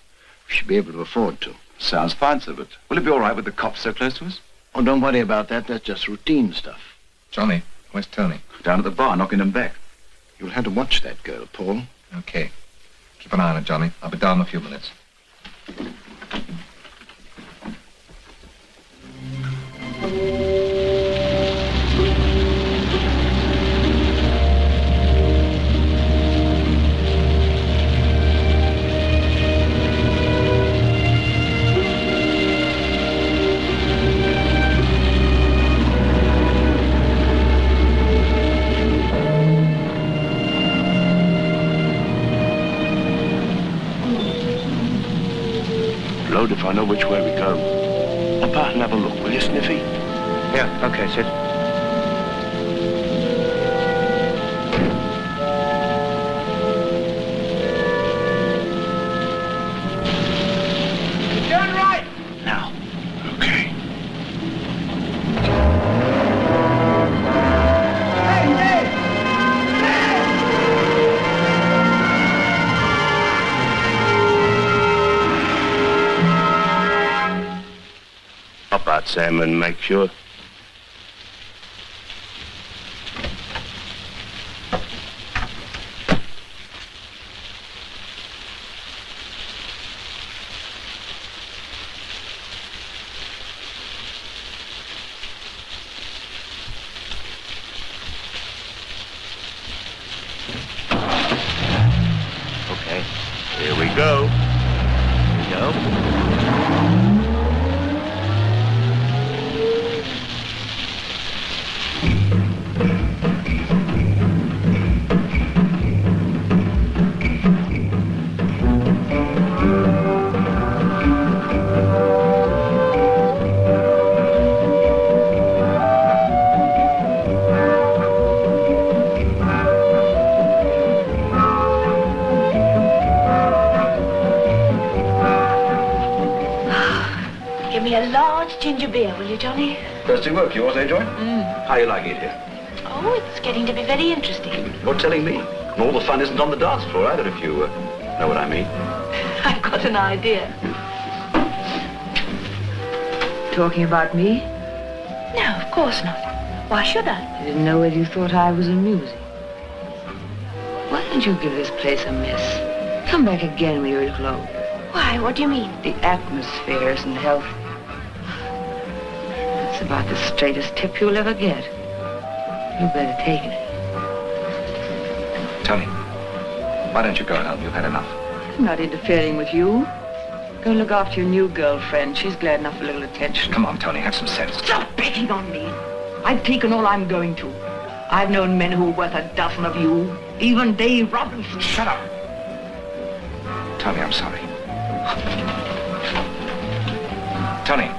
S9: We should be able to afford to.
S10: Sounds fine, sir, but will it be all right with the cops so close to us?
S9: Oh, don't worry about that. That's just routine stuff.
S1: Johnny, where's Tony?
S10: Down at the bar, knocking them back.
S9: You'll have to watch that girl, Paul.
S1: Okay. Keep an eye on it, Johnny. I'll be down in a few minutes.
S9: Blowed if I know which way we go. Up out and have a look, will you, Sniffy?
S10: Yeah, okay, Sid.
S2: Turn right!
S9: Now. Okay.
S17: Not bad. right, Sam, and make sure. Okay, here we go. Here we go.
S6: Give me a large ginger beer, will you, Johnny?
S1: Thirsty work, yours, eh, Joy? How you like it here?
S6: Oh, it's getting to be very interesting.
S1: You're telling me. And all the fun isn't on the dance floor either, if you know what I mean.
S16: I've got an idea. Talking about me?
S6: No, of course not. Why should I?
S16: I didn't know whether you thought I was amusing. Why don't you give this place a miss? Come back again when you're a little older.
S6: Why? What do you mean?
S16: The atmosphere isn't healthy. It's about the straightest tip you'll ever get. You better take it.
S1: Tony, why don't you go home? You've had enough.
S16: I'm not interfering with you. Go look after your new girlfriend. She's glad enough for a little attention.
S1: Come on, Tony, have some sense.
S16: Stop begging on me. I've taken all I'm going to. I've known men who are worth a dozen of you. Even Dave Robinson.
S1: Shut up. Tony, I'm sorry. Tony.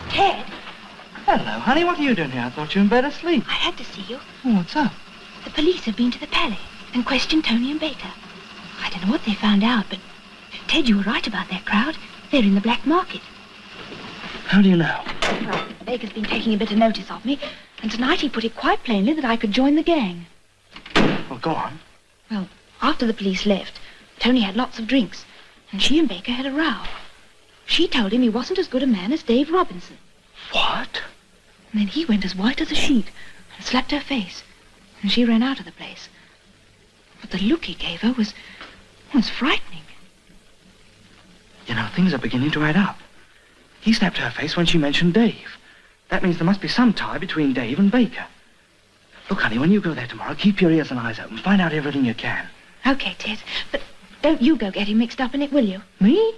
S6: Ted,
S2: Hello, honey. What are you doing here? I thought you were in bed asleep.
S6: I had to see you.
S2: Oh, what's up?
S6: The police have been to the Palais and questioned Tony and Baker. I don't know what they found out, but Ted, you were right about that crowd. They're in the black market.
S2: How do you know?
S6: Well, Baker's been taking a bit of notice of me, and tonight he put it quite plainly that I could join the gang.
S2: Well, go on.
S6: Well, after the police left, Tony had lots of drinks, and she and Baker had a row. She told him he wasn't as good a man as Dave Robinson.
S2: What?
S6: And then he went as white as a sheet and slapped her face, and she ran out of the place. But the look he gave her was frightening.
S2: You know, things are beginning to add up. He slapped her face when she mentioned Dave. That means there must be some tie between Dave and Baker. Look, honey, when you go there tomorrow, keep your ears and eyes open. Find out everything you can.
S6: Okay, Ted, but don't you go getting mixed up in it, will you?
S2: Me?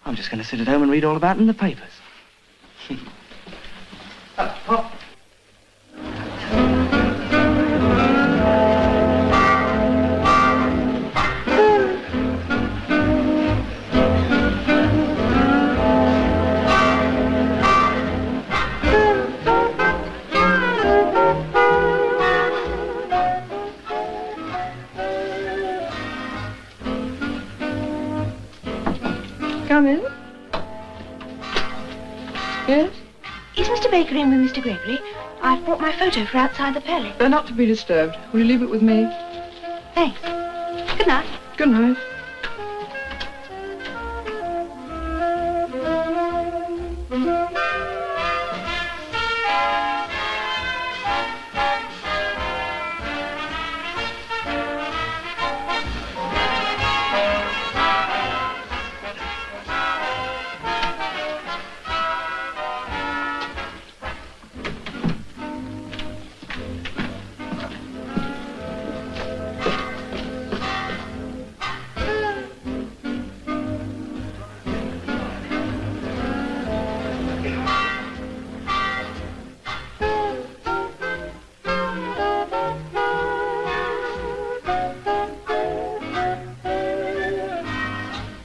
S2: I'm just going to sit at home and read all about it in the papers. Pop.
S13: Come in. Yes?
S6: Is Mr. Baker in with Mr. Gregory? I've brought my photo for outside the Palais.
S13: They're not to be disturbed. Will you leave it with me?
S6: Thanks. Good night.
S13: Good night.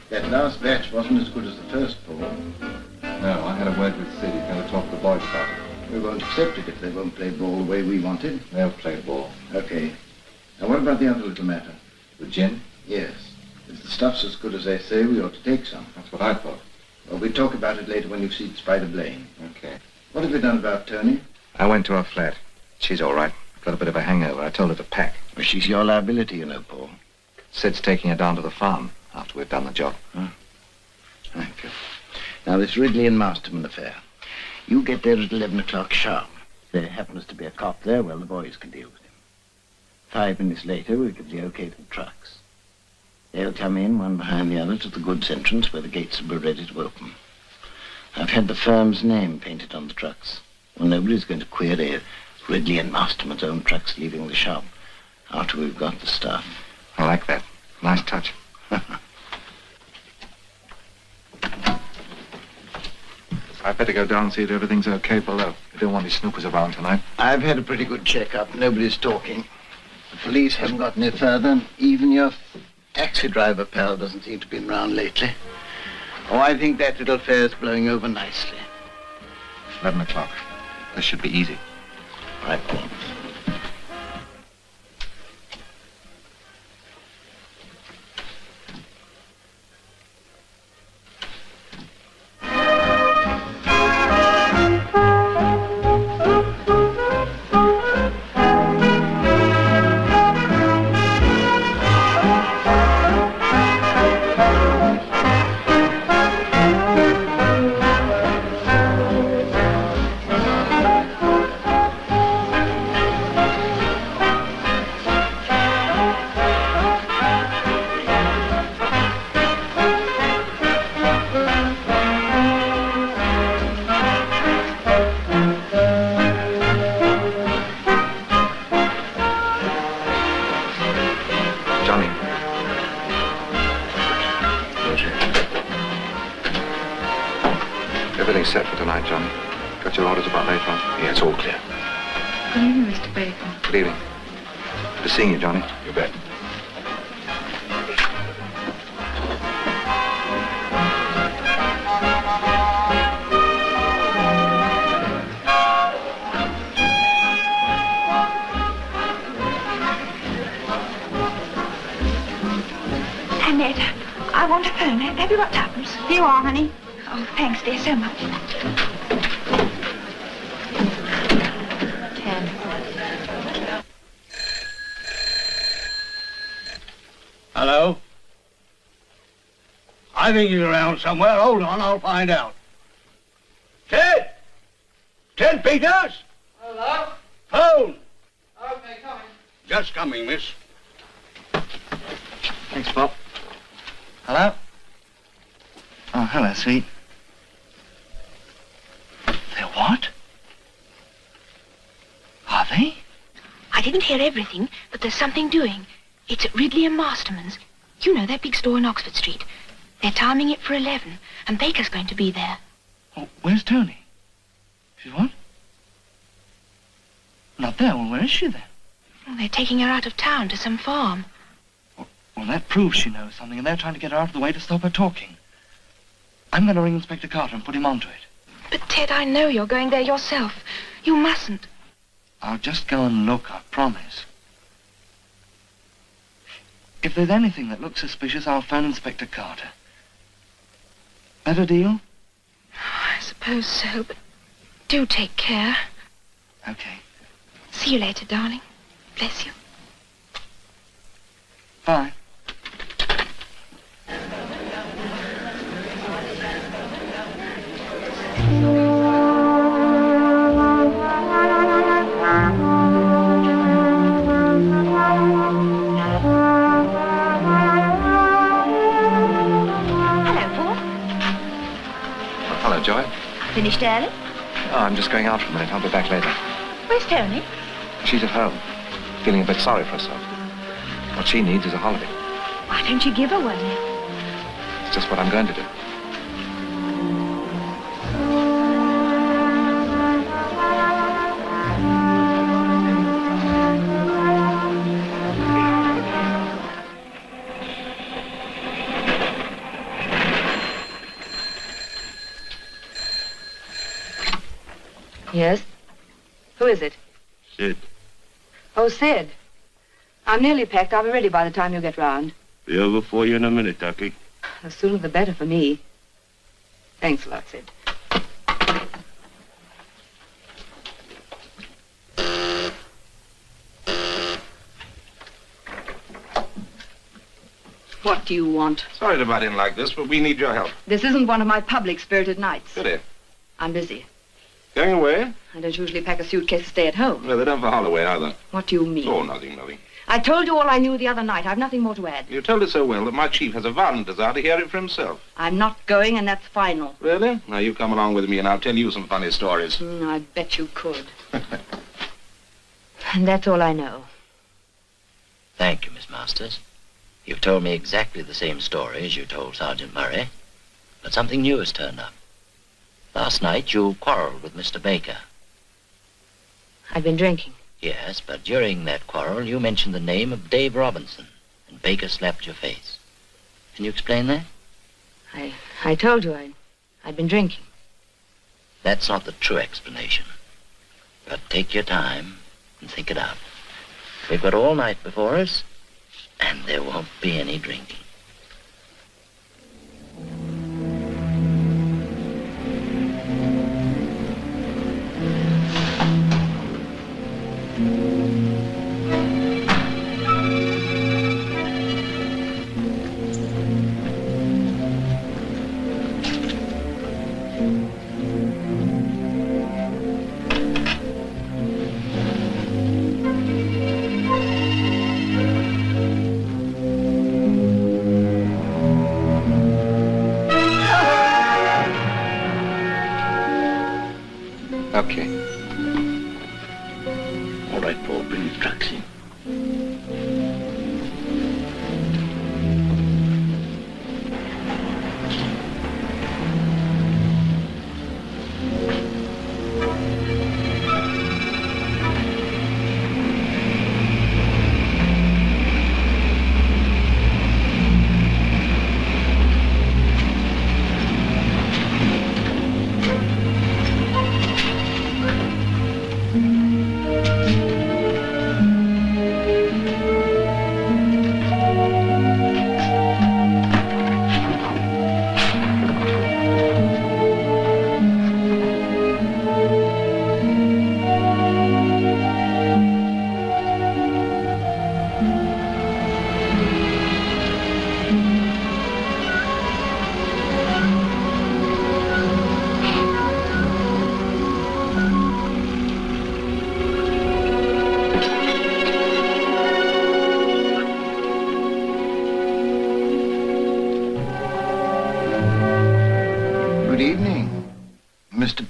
S9: That last batch wasn't as good as the first, Paul.
S7: No, I had a word with Sid. He's going to talk to the boys about it.
S9: We won't accept it if they won't play ball the way we wanted.
S7: They'll play ball.
S9: Okay. Now, what about the other little matter?
S7: The gin?
S9: Yes. If the stuff's as good as they say, we ought to take some.
S7: That's what I thought.
S9: Well, we'll talk about it later when you've seen Spider Blaine.
S7: Okay.
S9: What have you done about Tony?
S7: I went to her flat. She's all right. Got a bit of a hangover. I told her to pack.
S9: Well, she's your liability, you know, Paul.
S7: Sid's taking her down to the farm after we've done the job.
S9: Thank you. Now, this Ridley and Masterman affair. You get there at 11 o'clock sharp. If there happens to be a cop there, well, the boys can deal with him. 5 minutes later, we'll give the okay to the trucks. They'll come in, one behind the other, to the goods entrance where the gates will be ready to open. I've had the firm's name painted on the trucks. Well, nobody's going to query Ridley and Masterman's own trucks leaving the shop after we've got the stuff.
S7: I like that. Nice touch. I'd better go down and see that everything's okay below. We don't want any snoopers around tonight.
S9: I've had a pretty good checkup. Nobody's talking. The police haven't got any further, and even your taxi driver pal doesn't seem to be around lately. Oh, I think that little affair's blowing over nicely.
S7: 11 o'clock. This should be easy.
S9: Right, Paul.
S7: Everything's set for tonight, Johnny. Got your orders about later on?
S1: Yeah, it's all clear.
S6: Good evening, Mr. Bacon.
S7: Good evening. Good to see you, Johnny.
S1: You bet.
S6: Annette, I want a phone. Have you got tuppence?
S15: Here you are, honey.
S6: Oh, thanks, dear, so much.
S16: 10.
S10: Hello? I think he's around somewhere. Hold on, I'll find out. Ted? Ted Peters?
S2: Hello?
S10: Phone!
S2: Okay, coming.
S10: Just coming, miss.
S2: Thanks, Bob. Hello? Oh, hello, sweet. They're what? Are they?
S6: I didn't hear everything, but there's something doing. It's at Ridley and Masterman's. You know, that big store in Oxford Street. They're timing it for 11, and Baker's going to be there.
S2: Oh, where's Tony? She's what? Not there. Well, where is she then?
S6: Oh, they're taking her out of town to some farm.
S2: Well, that proves she knows something, and they're trying to get her out of the way to stop her talking. I'm going to ring Inspector Carter and put him onto it.
S6: But, Ted, I know you're going there yourself. You mustn't.
S2: I'll just go and look, I promise. If there's anything that looks suspicious, I'll phone Inspector Carter. That a deal?
S6: I suppose so, but do take care.
S2: Okay.
S6: See you later, darling. Bless you.
S2: Bye.
S7: Hello, Joy.
S15: Finished early?
S7: Oh, I'm just going out for a minute. I'll be back later.
S15: Where's Tony?
S7: She's at home, feeling a bit sorry for herself. What she needs is a holiday.
S15: Why don't you give her one?
S7: It's just what I'm going to do.
S16: Yes? Who is it?
S11: Sid.
S16: Oh, Sid. I'm nearly packed. I'll be ready by the time you get round.
S11: Be over for you in a minute, Ducky.
S16: The sooner the better for me. Thanks a lot, Sid. What do you want?
S17: Sorry to butt in like this, but we need your help.
S16: This isn't one of my public spirited nights.
S17: Good.
S16: I'm busy.
S17: Going away?
S16: I don't usually pack a suitcase to stay at home.
S17: No, they don't for Holloway either.
S16: What do you mean?
S17: Oh, nothing.
S16: I told you all I knew the other night. I've nothing more to add.
S17: You told it so well that my chief has a violent desire to hear it for himself.
S16: I'm not going, and that's final.
S17: Really? Now, you come along with me, and I'll tell you some funny stories.
S16: I bet you could. And that's all I know.
S3: Thank you, Miss Masters. You've told me exactly the same story as you told Sergeant Murray, but something new has turned up. Last night, you quarreled with Mr. Baker.
S16: I've been drinking.
S3: Yes, but during that quarrel, you mentioned the name of Dave Robinson, and Baker slapped your face. Can you explain that?
S16: I told you I'd been drinking.
S3: That's not the true explanation. But take your time and think it out. We've got all night before us, and there won't be any drinking.
S1: Okay.
S3: All right, Paul, bring the trucks in.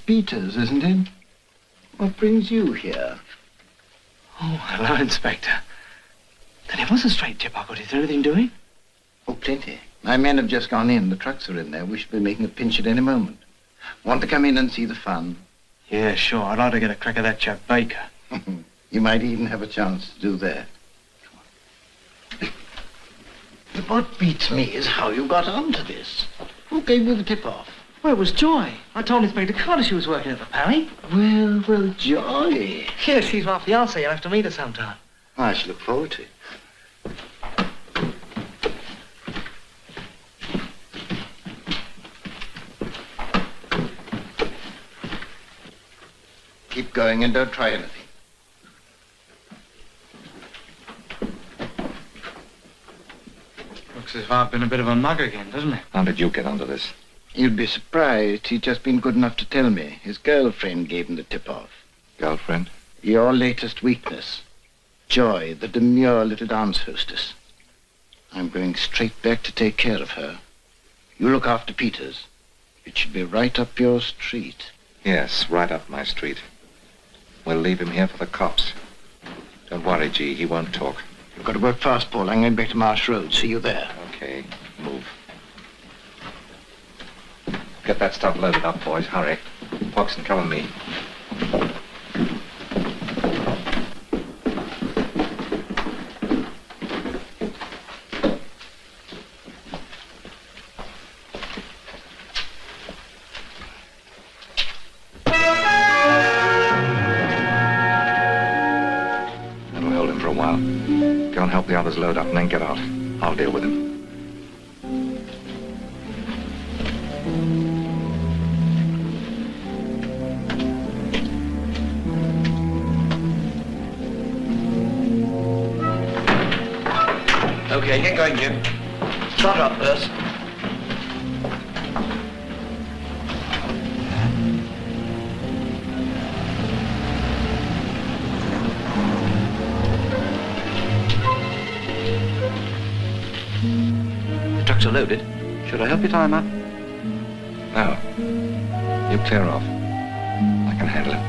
S9: Peters, isn't it? What brings you here?
S2: Oh, hello, Inspector. Then it was a straight tip I got. Is there anything doing?
S9: Oh, plenty. My men have just gone in. The trucks are in there. We should be making a pinch at any moment. Want to come in and see the fun?
S2: Yeah, sure. I'd like to get a crack at that chap Baker.
S9: You might even have a chance to do that. But what beats me is how you got onto this. Who gave you the tip-off?
S2: Well, it was Joy. I told Inspector Carter she was working at the Pally.
S9: Well, Joy.
S2: Yeah, she's my fiancée. You'll have to meet her sometime.
S9: I shall look forward to it. Keep going and don't try anything.
S2: Looks as if I've been a bit of a mug again, doesn't it?
S1: How did you get onto this?
S9: You'd be surprised. He's just been good enough to tell me. His girlfriend gave him the tip-off.
S1: Girlfriend?
S9: Your latest weakness. Joy, the demure little dance hostess. I'm going straight back to take care of her. You look after Peters. It should be right up your street.
S1: Yes, right up my street. We'll leave him here for the cops. Don't worry, G. He won't talk.
S9: You've got to work fast, Paul. I'm going back to Marsh Road. See you there.
S1: Okay, move. Get that stuff loaded up, boys. Hurry. Foxton, come with me. That'll hold him for a
S7: while. Go and help the others load up and then get out. I'll deal with him.
S10: Okay, get going, Jim. Start her up first.
S3: The trucks are loaded.
S10: Should I help you tie him up?
S7: No. You clear off. I can handle it.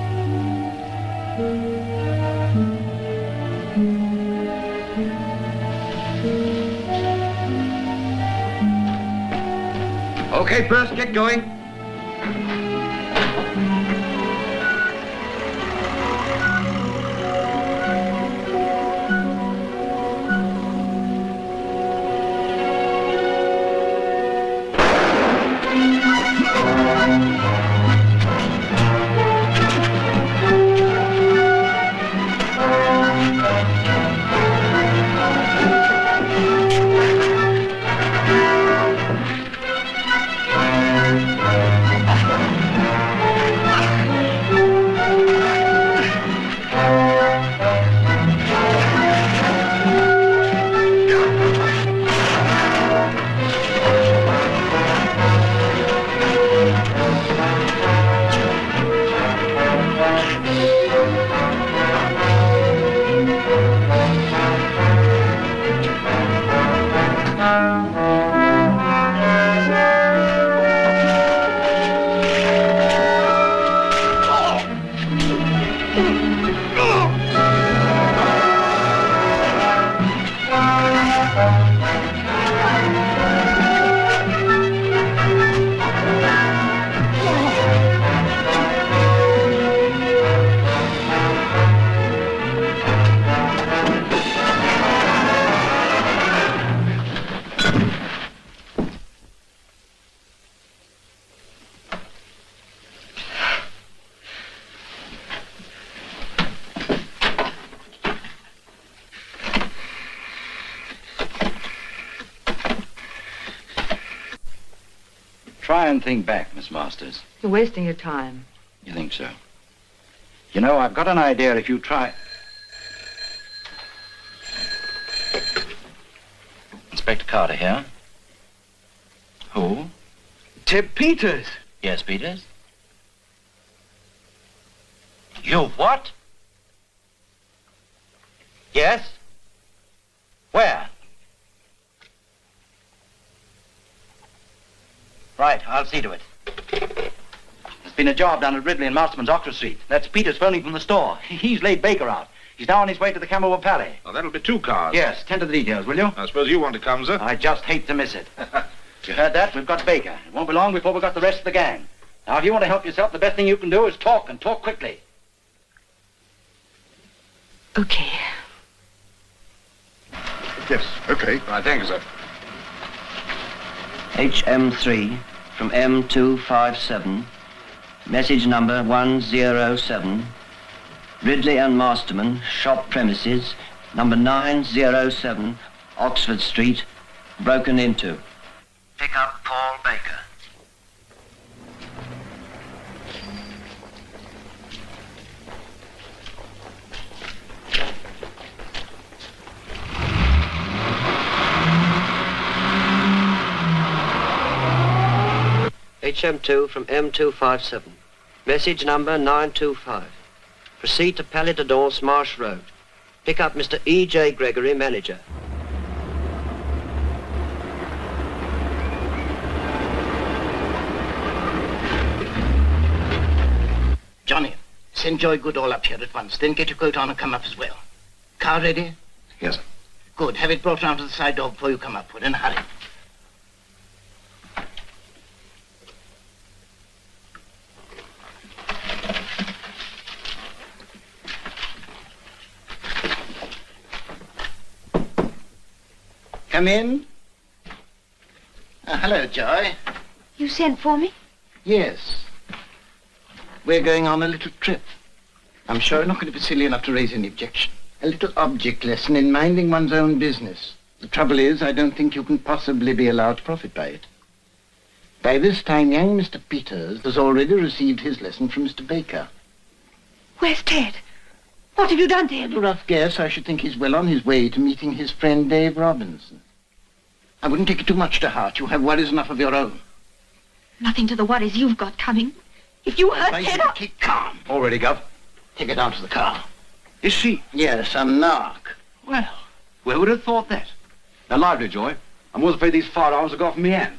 S10: Okay, Perth, get going. Try and think back, Miss Masters.
S16: You're wasting your time.
S10: You think so? You know, I've got an idea if you try... Inspector Carter here. Who?
S2: Tib Peters.
S10: Yes, Peters? You what? Yes? Where? Right, I'll see to it. There's been a job down at Ridley and Masterman's, Oxford Street. That's Peters phoning from the store. He's laid Baker out. He's now on his way to the Camberwell Valley.
S17: Oh, that'll be 2 cars.
S10: Yes, tend to the details, will you?
S17: I suppose you want to come, sir?
S10: I just hate to miss it. You heard that? We've got Baker. It won't be long before we've got the rest of the gang. Now, if you want to help yourself, the best thing you can do is talk, and talk quickly.
S6: Okay.
S11: Yes, okay.
S17: Right, thank you, sir.
S3: HM3 from M257. Message number 107. Ridley and Masterman, shop premises, number 907, Oxford Street, broken into. Pick up Paul Baker. HM2 from M257. Message number 925. Proceed to Palais de Danse, Marsh Road. Pick up Mr. E.J. Gregory, manager.
S9: Johnny, send Joy Goodall up here at once. Then get your coat on and come up as well. Car ready?
S7: Yes, sir.
S9: Good. Have it brought round to the side door before you come up. Put in a hurry. Come in. Hello, Joy.
S6: You sent for me?
S9: Yes. We're going on a little trip. I'm sure you're not going to be silly enough to raise any objection. A little object lesson in minding one's own business. The trouble is, I don't think you can possibly be allowed to profit by it. By this time, young Mr. Peters has already received his lesson from Mr. Baker.
S6: Where's Ted? What have you done to him?
S9: A rough guess, I should think he's well on his way to meeting his friend Dave Robinson. I wouldn't take it too much to heart. You have worries enough of your own.
S6: Nothing to the worries you've got coming. If you hurt
S9: I
S6: Ted,
S9: should keep calm.
S10: All ready, Gov?
S9: Take her down to the car.
S10: Is she?
S9: Yes, a narc.
S10: Well, where would have thought that? Now, lively, Joy. I'm always afraid these firearms will go off in my hand.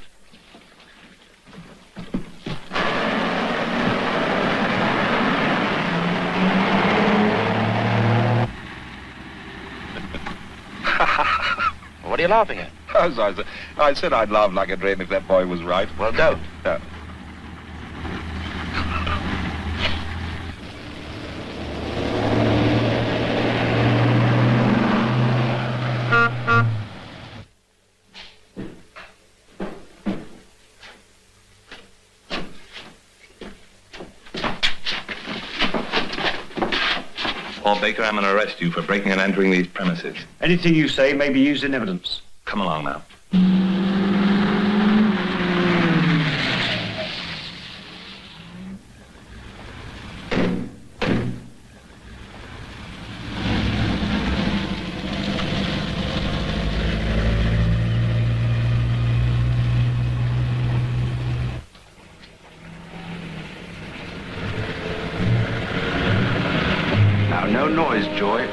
S17: What are you laughing at? I said I'd laugh like a drain if that boy was right.
S10: Well, don't.
S17: No.
S7: Paul Baker, I'm going to arrest you for breaking and entering these premises.
S12: Anything you say may be used in evidence.
S7: Come along now.
S10: Now, no noise, Joy.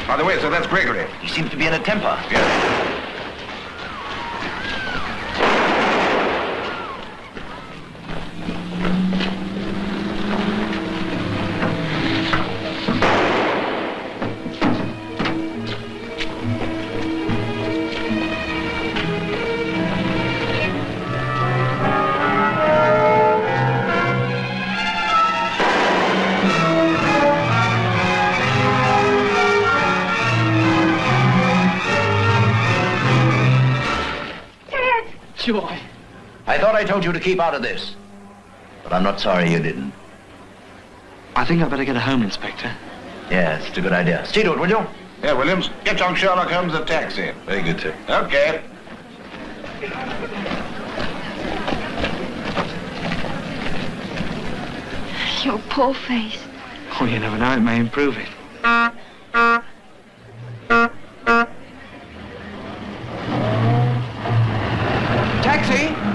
S17: By the way, so that's Gregory.
S10: He seems to be in a temper.
S17: Yes.
S2: Joy.
S10: I thought I told you to keep out of this. But I'm not sorry you didn't.
S2: I think I'd better get a home, Inspector.
S10: Yes, it's a good idea. See to it, will you?
S17: Yeah, Williams, get young Sherlock Holmes a taxi.
S7: Very good, sir.
S17: Okay.
S6: Your poor face.
S2: Oh, you never know, it may improve it.
S10: Taxi!